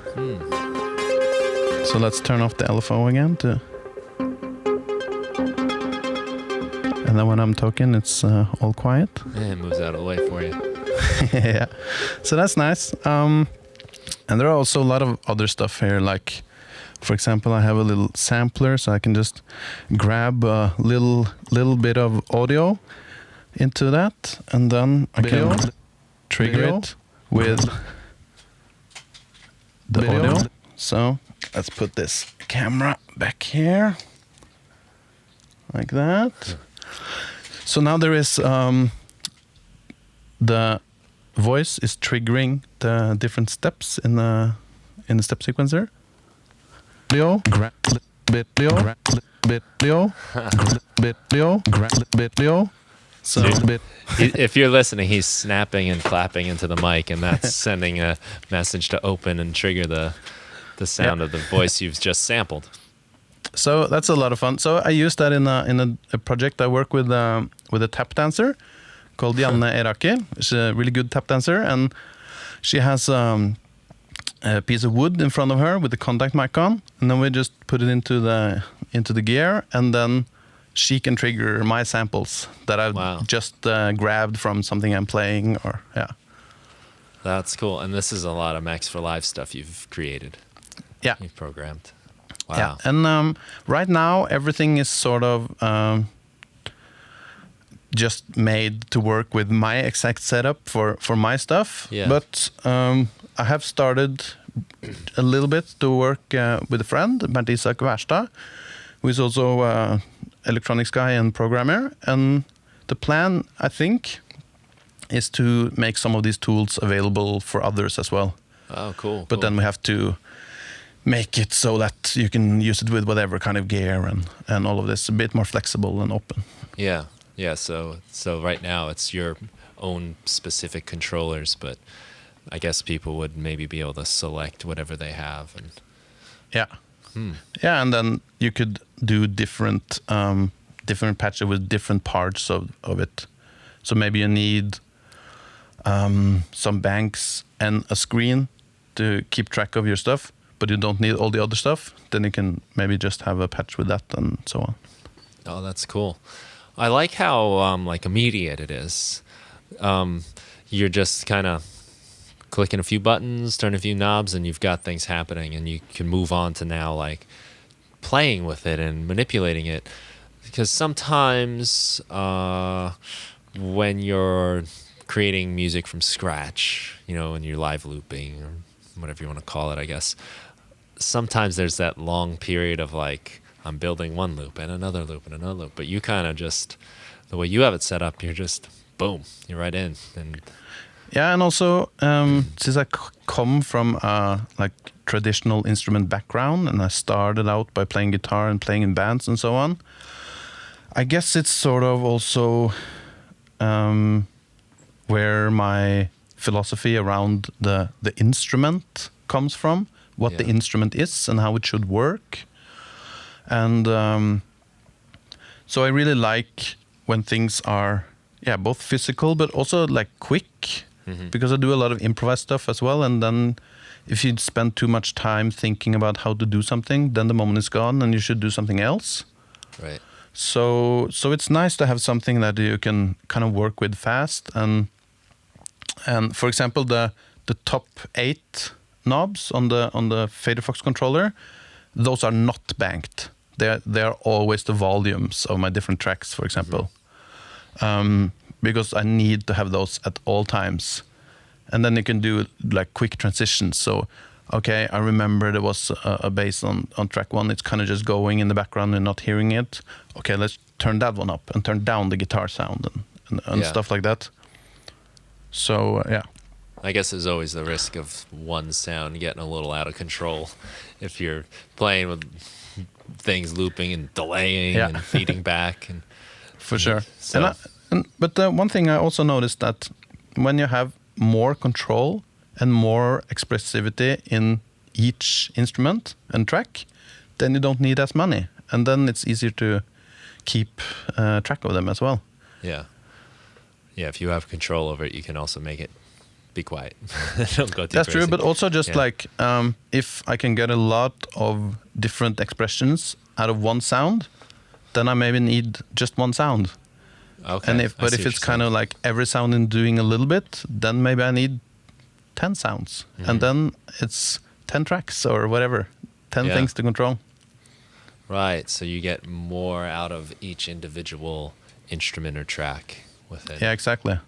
So let's turn off the LFO again and then when I'm talking, it's all quiet. Yeah, it moves out of the way for you. Yeah, so that's nice. And there are also a lot of other stuff here, like, for example, I have a little sampler, so I can just grab a little bit of audio into that, and then I can trigger it with the audio. So let's put this camera back here, like that. So now there is the voice is triggering the different steps in the step sequencer. Leo, Leo. So if you're listening, he's snapping and clapping into the mic, and that's sending a message to open and trigger the sound of the voice you've just sampled. So that's a lot of fun. So I use that in a project I work with a tap dancer called Janne Eraki. She's a really good tap dancer, and she has a piece of wood in front of her with the contact mic on, and then we just put it into the gear, and then she can trigger my samples that I've just grabbed from something I'm playing, or That's cool. And this is a lot of Max for Live stuff you've created. Yeah. You've programmed. Wow. Yeah, and right now everything is sort of just made to work with my exact setup for my stuff. Yeah. But I have started a little bit to work with a friend, Bernt Isak Wærstad, who is also an electronics guy and programmer. And the plan, I think, is to make some of these tools available for others as well. Oh, cool. But then we have to make it so that you can use it with whatever kind of gear and all of this, a bit more flexible and open. Yeah. So right now it's your own specific controllers, but I guess people would maybe be able to select whatever they have. And yeah, and then you could do different patches with different parts of it. So maybe you need some banks and a screen to keep track of your stuff, but you don't need all the other stuff. Then you can maybe just have a patch with that and so on. Oh, that's cool. I like how like immediate it is. You're just kind of clicking a few buttons, turn a few knobs, and you've got things happening, and you can move on to now like playing with it and manipulating it. Because sometimes when you're creating music from scratch, when you're live looping or whatever you want to call it, I guess, sometimes there's that long period of like, I'm building one loop and another loop and another loop, but you kind of just, the way you have it set up, you're just, boom, you're right in. And yeah, and also since I come from like traditional instrument background, and I started out by playing guitar and playing in bands and so on. I guess it's sort of also where my philosophy around the instrument comes from, what the instrument is and how it should work. And so I really like when things are both physical but also like quick, because I do a lot of improvised stuff as well, and then if you spend too much time thinking about how to do something, then the moment is gone and you should do something else. Right. So it's nice to have something that you can kind of work with fast, and for example the top 8 knobs on the Fader Fox controller, those are not banked. They are always the volumes of my different tracks, for example, because I need to have those at all times, and then you can do like quick transitions. So okay, I remember there was a bass on track 1. It's kind of just going in the background and not hearing it. Okay, let's turn that one up and turn down the guitar sound and stuff like that. So yeah. I guess there's always the risk of one sound getting a little out of control if you're playing with things looping and delaying and feeding back. And for sure. So. But one thing I also noticed, that when you have more control and more expressivity in each instrument and track, then you don't need as many, and then it's easier to keep track of them as well. Yeah, if you have control over it, you can also make it be quiet. Don't go too That's crazy. true, but also just like if I can get a lot of different expressions out of one sound, then I maybe need just one sound. Okay. And if it's kind of like every sound in doing a little bit, then maybe I need 10 sounds, and then it's 10 tracks or whatever, 10 things to control. Right, so you get more out of each individual instrument or track with it. Yeah, exactly.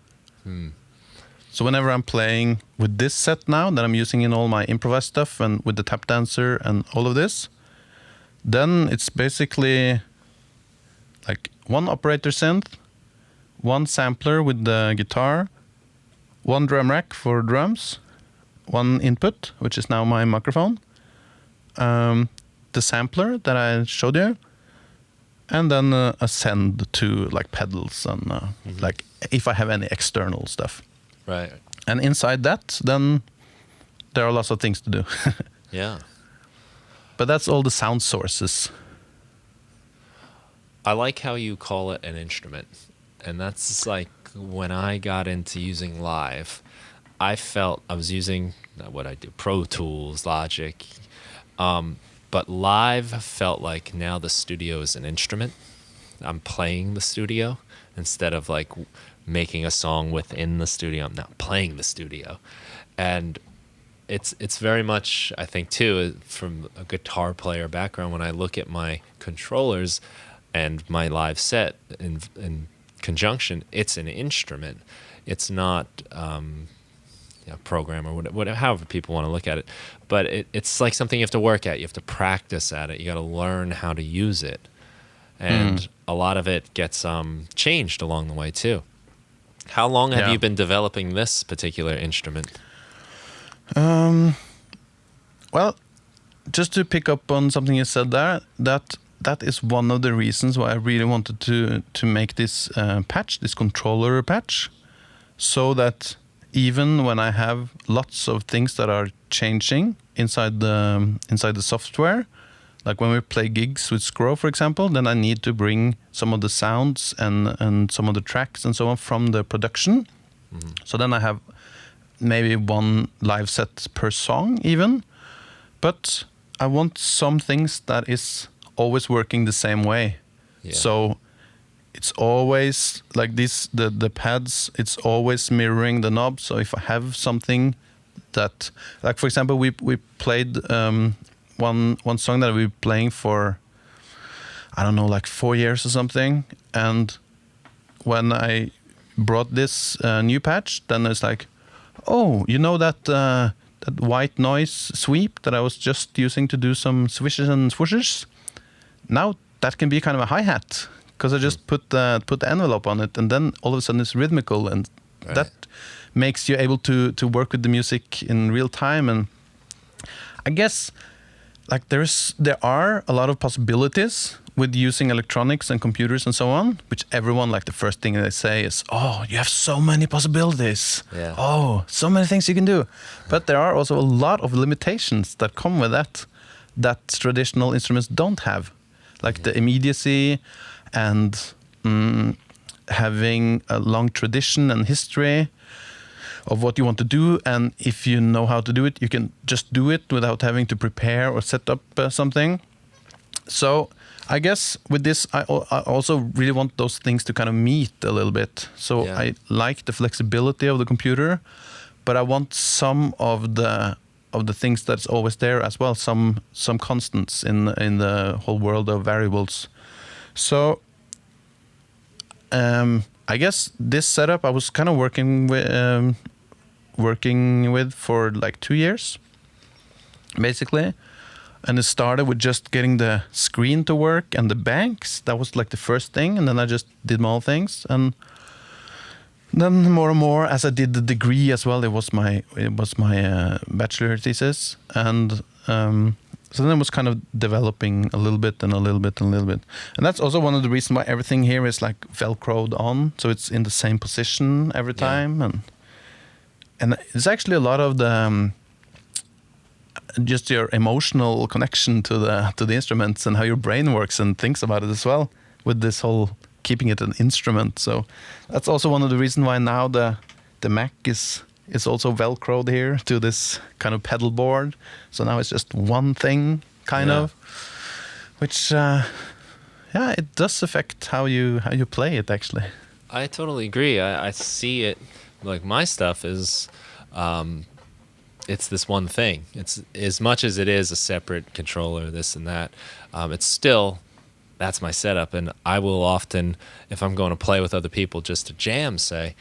So whenever I'm playing with this set now that I'm using in all my improvised stuff and with the tap dancer and all of this, then it's basically like one operator synth, one sampler with the guitar, one drum rack for drums, one input, which is now my microphone, the sampler that I showed you, and then a send to like pedals and like if I have any external stuff. Right. And inside that, then there are lots of things to do. Yeah. But that's all the sound sources. I like how you call it an instrument. And that's like when I got into using live, I felt I was using what I do, Pro Tools, Logic. But live felt like now the studio is an instrument. I'm playing the studio instead of like making a song within the studio. I'm not playing the studio. And it's very much, I think too, from a guitar player background, when I look at my controllers and my live set in conjunction, it's an instrument. It's not a program or whatever, however people want to look at it. But it's like something you have to work at. You have to practice at it. You got to learn how to use it. And a lot of it gets changed along the way too. How long have you been developing this particular instrument? Well, just to pick up on something you said there, that is one of the reasons why I really wanted to make this patch, this controller patch, so that even when I have lots of things that are changing inside the software, like when we play gigs with Sgrow, for example, then I need to bring some of the sounds and some of the tracks and so on from the production. So then I have maybe one live set per song even, but I want some things that is always working the same way. So it's always like this, the pads, it's always mirroring the knob. So if I have something that, like for example, we played one song that we've been playing for, I don't know, like 4 years or something, and when I brought this new patch, then it's like, oh, you know that white noise sweep that I was just using to do some swishes and swooshes? Now that can be kind of a hi-hat, because I just put the envelope on it, and then all of a sudden it's rhythmical, and that makes you able to work with the music in real time. And I guess like there are a lot of possibilities with using electronics and computers and so on, which everyone, like the first thing they say is, oh, you have so many possibilities. Yeah. Oh, so many things you can do. But there are also a lot of limitations that come with that traditional instruments don't have. Like the immediacy and having a long tradition and history of what you want to do, and if you know how to do it, you can just do it without having to prepare or set up something. So I guess with this, I also really want those things to kind of meet a little bit. So Yeah. I like the flexibility of the computer, but I want some of the things that's always there as well, some constants in the whole world of variables. So I guess this setup I was kind of working with for like 2 years, basically. And it started with just getting the screen to work and the banks. That was like the first thing, and then I just did my own things. And then more and more, as I did the degree as well, it was my bachelor thesis, and so then it was kind of developing a little bit and a little bit and a little bit. And that's also one of the reasons why everything here is like velcroed on, so it's in the same position every time. And it's actually a lot of the just your emotional connection to the instruments and how your brain works and thinks about it as well, with this whole keeping it an instrument. So that's also one of the reasons why now the Mac is also velcroed here to this kind of pedal board. So now it's just one thing, kind of, which it does affect how you play it, actually. I totally agree. I see it like my stuff is it's this one thing. It's as much as it is a separate controller, this and that, it's still, that's my setup. And I will often, if I'm going to play with other people just to jam, say,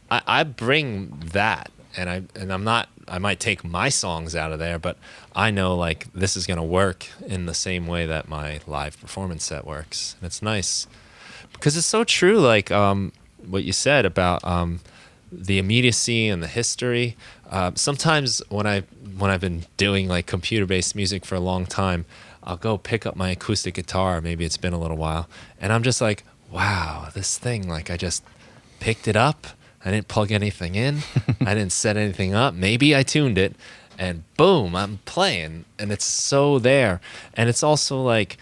I bring that, and I'm not, I might take my songs out of there, but I know like this is going to work in the same way that my live performance set works. And it's nice because it's so true. Like what you said about the immediacy and the history. Sometimes when I've been doing like computer-based music for a long time, I'll go pick up my acoustic guitar. Maybe it's been a little while, and I'm just like, wow, this thing, like I just picked it up. I didn't plug anything in. I didn't set anything up. Maybe I tuned it, and boom, I'm playing, and it's so there. And it's also like,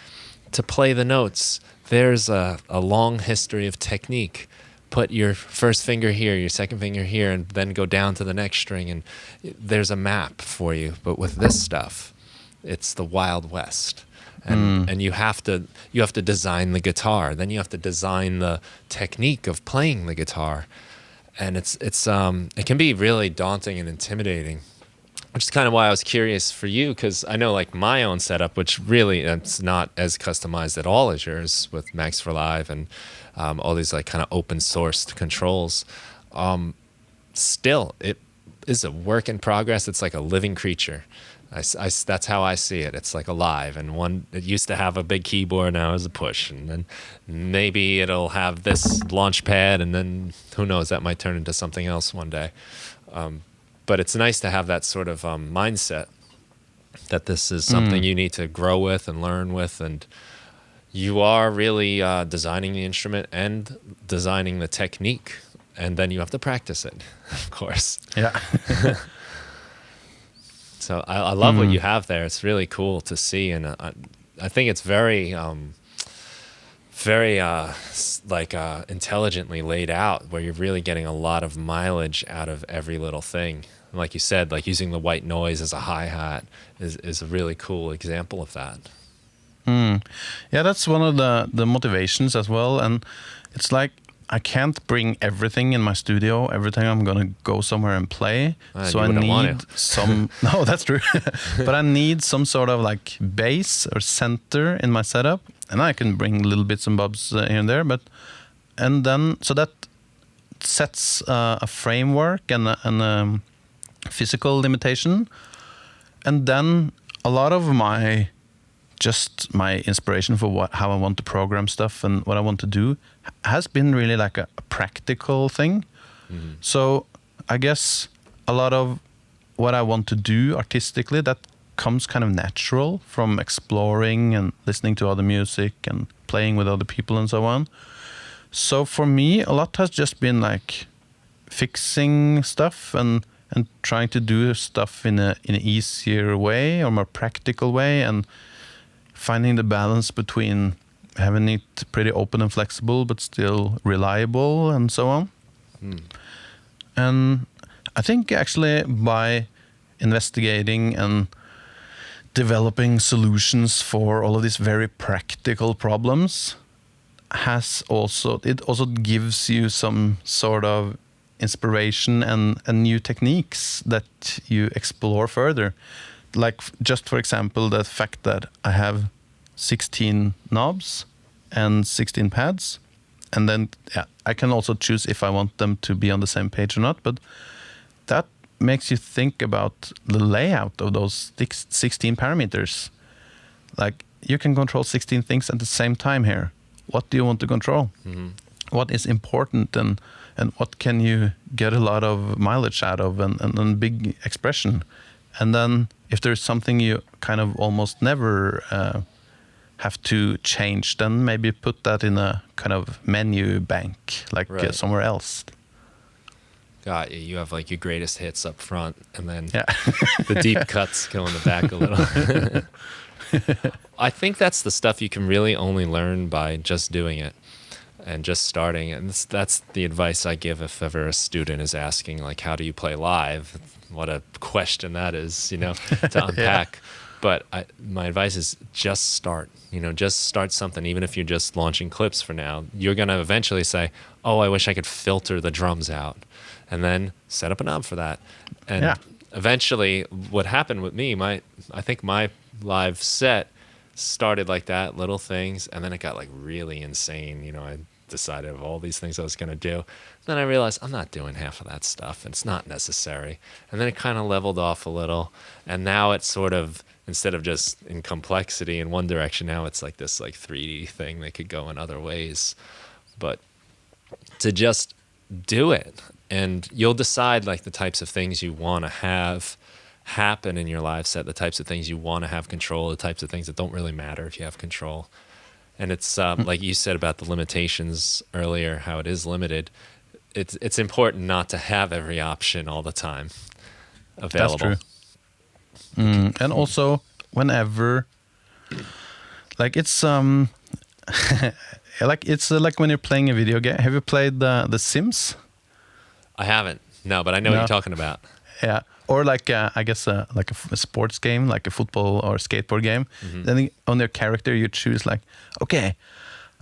to play the notes, there's a long history of technique. Put your first finger here, your second finger here, and then go down to the next string, and there's a map for you. But with this stuff, it's the Wild West. And you have to design the guitar. Then you have to design the technique of playing the guitar. And it can be really daunting and intimidating, which is kind of why I was curious for you, because I know like my own setup, which really it's not as customized at all as yours with Max for Live and all these like kind of open sourced controls. Still, it is a work in progress. It's like a living creature. That's how I see it. It's like alive, and it used to have a big keyboard, now is a push, and then maybe it'll have this launch pad, and then who knows, that might turn into something else one day. But it's nice to have that sort of mindset that this is something you need to grow with and learn with, and you are really designing the instrument and designing the technique, and then you have to practice it, of course. Yeah. So I love what you have there. It's really cool to see, and I think it's very, very intelligently laid out, where you're really getting a lot of mileage out of every little thing. And like you said, like using the white noise as a hi-hat is a really cool example of that. Yeah, that's one of the motivations as well, and it's like, I can't bring everything in my studio every time I'm gonna go somewhere and play. So I need some. No, that's true. But I need some sort of like base or center in my setup, and I can bring little bits and bobs here and there. And then so that sets a framework and a physical limitation, and then a lot of my inspiration for how I want to program stuff and what I want to do has been really like a practical thing. So I guess a lot of what I want to do artistically, that comes kind of natural from exploring and listening to other music and playing with other people and so on. So for me, a lot has just been like fixing stuff and trying to do stuff in an easier way or more practical way, and finding the balance between having it pretty open and flexible but still reliable and so on. And I think actually by investigating and developing solutions for all of these very practical problems it also gives you some sort of inspiration and new techniques that you explore further. Like just for example, the fact that I have 16 knobs and 16 pads, and then I can also choose if I want them to be on the same page or not, but that makes you think about the layout of those 16 parameters. Like you can control 16 things at the same time here. What do you want to control? What is important, and what can you get a lot of mileage out of, and big expression? And then if there's something you kind of almost never have to change, then maybe put that in a kind of menu bank, like somewhere else. Got you. You have like your greatest hits up front, and then the deep cuts go in the back a little. I think that's the stuff you can really only learn by just doing it and just starting. And that's the advice I give if ever a student is asking, like, how do you play live? What a question that is, to unpack. But my advice is just start. Just start something, even if you're just launching clips for now. You're going to eventually say, oh, I wish I could filter the drums out. And then set up a knob for that. And eventually what happened with me, I think my live set started like that, little things, and then it got like really insane. I decided of all these things I was going to do. Then I realized I'm not doing half of that stuff. It's not necessary. And then it kind of leveled off a little. And now it's sort of, instead of just in complexity in one direction, now it's like this like 3D thing that could go in other ways. But to just do it, and you'll decide like the types of things you want to have happen in your live set, the types of things you want to have control, the types of things that don't really matter if you have control. And it's like you said about the limitations earlier, how it is limited. It's important not to have every option all the time available. That's true. And also, whenever, like it's like when you're playing a video game. Have you played The Sims? I haven't. No, but I know what you're talking about. Yeah. Or like I guess like a sports game, like a football or skateboard game. Then on your character you choose like, okay,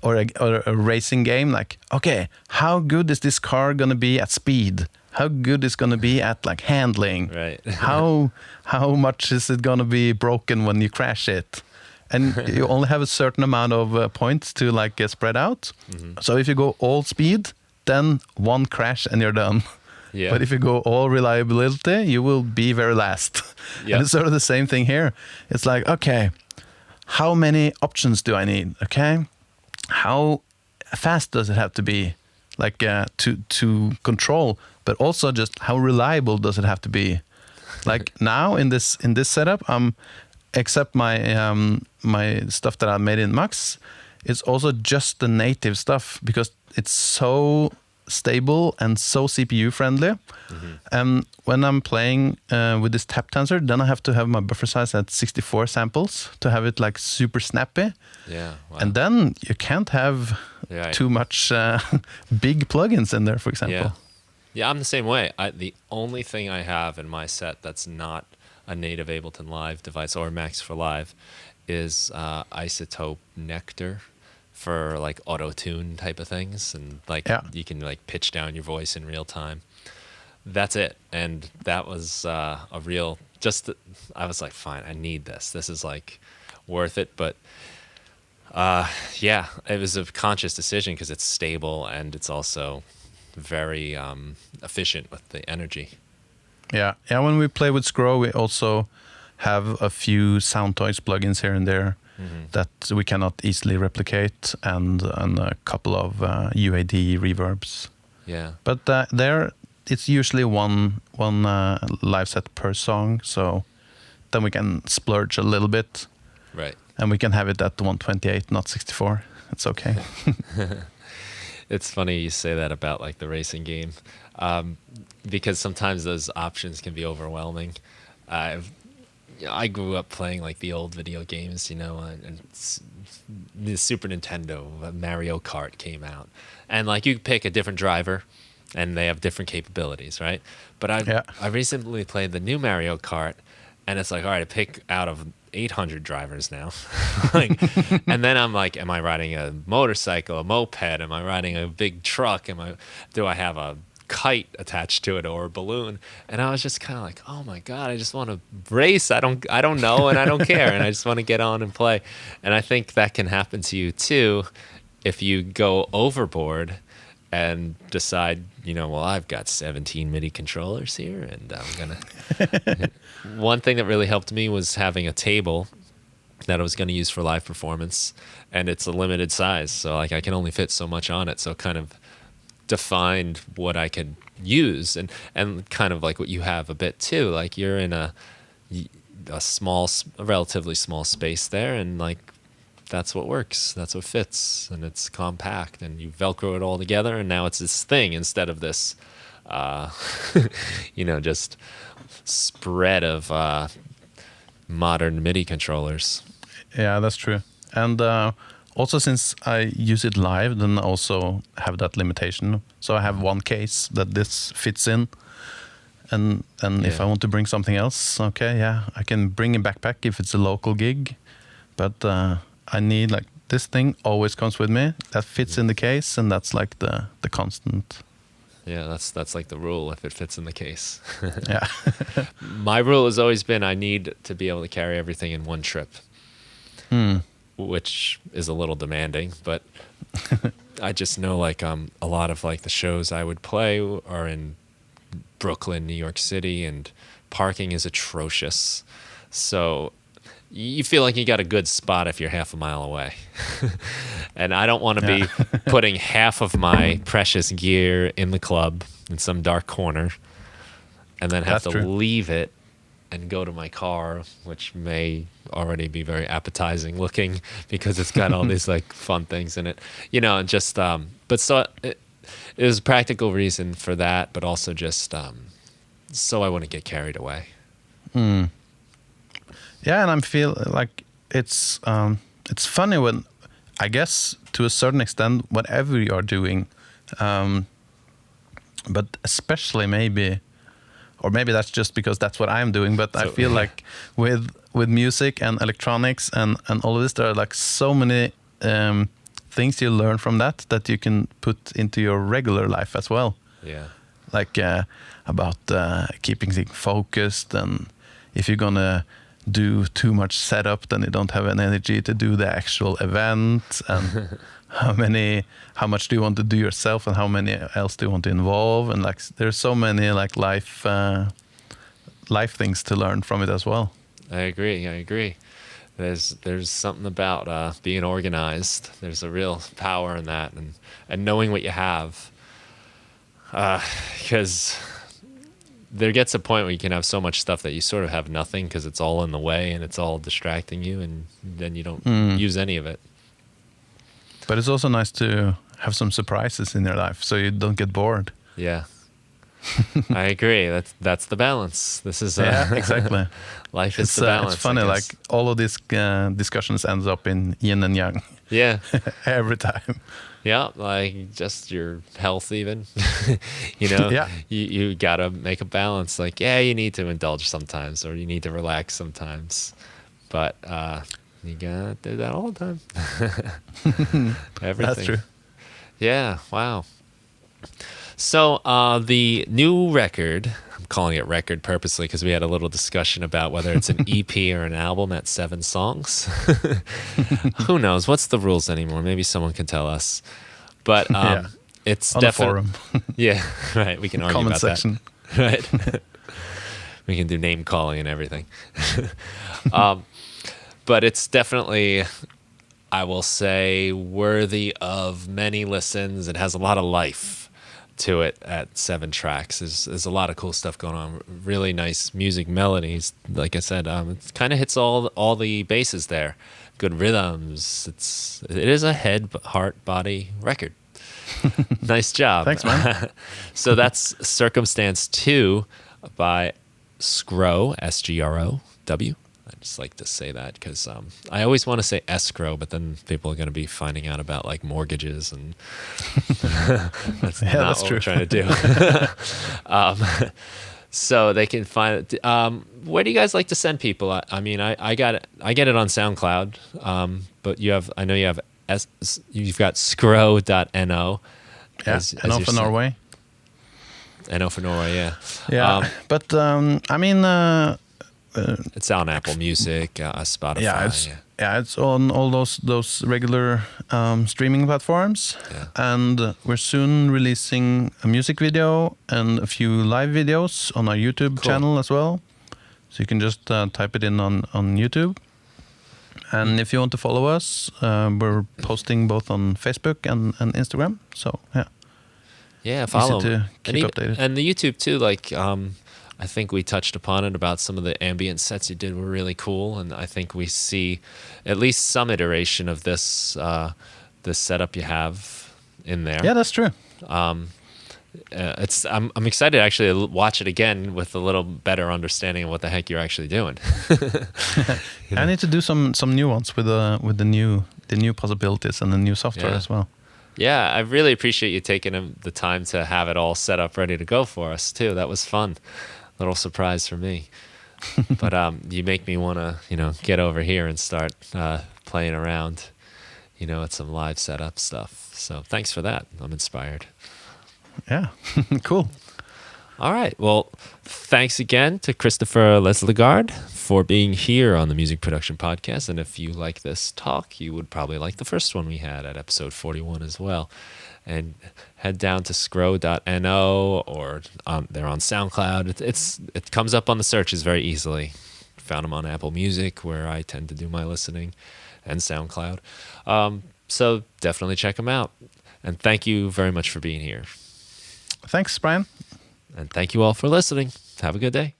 or a racing game, like, okay, how good is this car gonna be at speed? How good is gonna be at like handling? Right. how much is it gonna be broken when you crash it? And you only have a certain amount of points to like spread out. So if you go all speed, then one crash and you're done. Yeah. But if you go all reliability, you will be very last. Yep. And it's sort of the same thing here. It's like, okay, how many options do I need? Okay, how fast does it have to be, like to control? But also just how reliable does it have to be? Like now in this setup, except my my stuff that I made in Max, it's also just the native stuff because it's so stable and so CPU friendly. And when I'm playing with this tap tensor, then I have to have my buffer size at 64 samples to have it like super snappy. Yeah. Wow. And then you can't have too much big plugins in there, for example. Yeah, I'm the same way. The only thing I have in my set that's not a native Ableton Live device or Max for Live is Isotope Nectar for like auto-tune type of things, and like you can like pitch down your voice in real time. That's it. And that was a real, I was like, fine, I need this. This is like worth it. But it was a conscious decision because it's stable and it's also very efficient with the energy. Yeah. When we play with Sgrow, we also have a few Sound Toys plugins here and there that we cannot easily replicate, and a couple of UAD reverbs. Yeah. But there, it's usually one live set per song, so then we can splurge a little bit, Right. and we can have it at 128, not 64. It's okay. It's funny you say that about like the racing game, because sometimes those options can be overwhelming. I grew up playing like the old video games, and the Super Nintendo, Mario Kart came out, and like you pick a different driver, and they have different capabilities, right? But I recently played the new Mario Kart, and it's like, all right, I pick out of 800 drivers now. Like, and then I'm like, am I riding a motorcycle, a moped? Am I riding a big truck? Do I have a kite attached to it or a balloon? And I was just kind of like, oh my God, I just want to race. I don't know, and I don't care. And I just want to get on and play. And I think that can happen to you too if you go overboard and decide, well, I've got 17 MIDI controllers here, and I'm gonna. One thing that really helped me was having a table that I was going to use for live performance, and it's a limited size, so like I can only fit so much on it. So kind of defined what I could use, and kind of like what you have a bit too. Like you're in a relatively small space there, and like that's what works. That's what fits, and it's compact, and you Velcro it all together, and now it's this thing instead of this, just spread of modern MIDI controllers. Yeah, that's true. And also, since I use it live, then I also have that limitation. So I have one case that this fits in, and if I want to bring something else, okay, yeah, I can bring a backpack if it's a local gig, but I need like this thing always comes with me that fits in the case, and that's like the constant. Yeah, that's like the rule if it fits in the case. Yeah. My rule has always been I need to be able to carry everything in one trip, which is a little demanding, but I just know like a lot of like the shows I would play are in Brooklyn, New York City, and parking is atrocious. So you feel like you got a good spot if you're half a mile away. And I don't want to be putting half of my precious gear in the club in some dark corner and then have to leave it and go to my car, which may already be very appetizing looking because it's got all these like fun things in it, and just, but so it was a practical reason for that, but also just so I wouldn't get carried away. Yeah, and I feel like it's funny when, I guess to a certain extent, whatever you are doing, but especially maybe that's just because that's what I'm doing. But I feel like with music and electronics and all of this, there are like so many things you learn from that you can put into your regular life as well. Yeah, like about keeping things focused, and if you're gonna do too much setup, then you don't have an energy to do the actual event, and how much do you want to do yourself, and how many else do you want to involve, and like there's so many like life things to learn from it as well. I agree. There's something about being organized. There's a real power in that, and knowing what you have, because there gets a point where you can have so much stuff that you sort of have nothing because it's all in the way and it's all distracting you, and then you don't use any of it. But it's also nice to have some surprises in your life so you don't get bored. Yeah. I agree. That's the balance. This is exactly. Life is the balance. It's funny, like all of these discussions ends up in yin and yang. Yeah. Every time. Yeah, like just your health even. You gotta make a balance. Like, you need to indulge sometimes, or you need to relax sometimes, but you gotta do that all the time. Everything. That's true. Yeah. Wow. So the new record, I'm calling it record purposely because we had a little discussion about whether it's an EP or an album at 7 songs. Who knows? What's the rules anymore? Maybe someone can tell us. But it's definitely... Yeah, right. We can argue Comment about section. That. Right. We can do name calling and everything. But it's definitely, I will say, worthy of many listens. It has a lot of life. to it at 7 tracks. There's a lot of cool stuff going on. Really nice music, melodies. Like I said, it kind of hits all the bases there. Good rhythms. It is a head, heart, body record. Nice job. Thanks, man. So that's Circumstance 2 by Sgrow, Sgrow. I just like to say that because I always want to say escrow, but then people are going to be finding out about like mortgages, and that's not that's what true. we're trying to do. So they can find it. Where do you guys like to send people? I mean, I got it. I get it on SoundCloud, but I know you have you've got Sgrow.no. Yeah, NO for Norway. NO for Norway, yeah. Yeah, but I mean, it's on Apple Music, Spotify. It's on all those regular streaming platforms. Yeah. And we're soon releasing a music video and a few live videos on our YouTube channel as well. So you can just type it in on YouTube. And if you want to follow us, we're posting both on Facebook and Instagram. So yeah, follow easy to them. keep updated. And the YouTube too. Like I think we touched upon it about some of the ambient sets you did were really cool, and I think we see at least some iteration of this this setup you have in there. Yeah, that's true. I'm excited to actually watch it again with a little better understanding of what the heck you're actually doing. I need to do some new ones with the new possibilities and the new software as well. Yeah, I really appreciate you taking the time to have it all set up ready to go for us too. That was fun. Little surprise for me. But you make me want to, get over here and start playing around, with some live setup stuff. So thanks for that. I'm inspired. Yeah, cool. All right. Well, thanks again to Kristoffer Lislegaard for being here on the Music Production Podcast. And if you like this talk, you would probably like the first one we had at episode 41 as well. And head down to Sgrow.no, or they're on SoundCloud. It comes up on the searches very easily. Found them on Apple Music, where I tend to do my listening, and SoundCloud. So definitely check them out. And thank you very much for being here. Thanks, Brian. And thank you all for listening. Have a good day.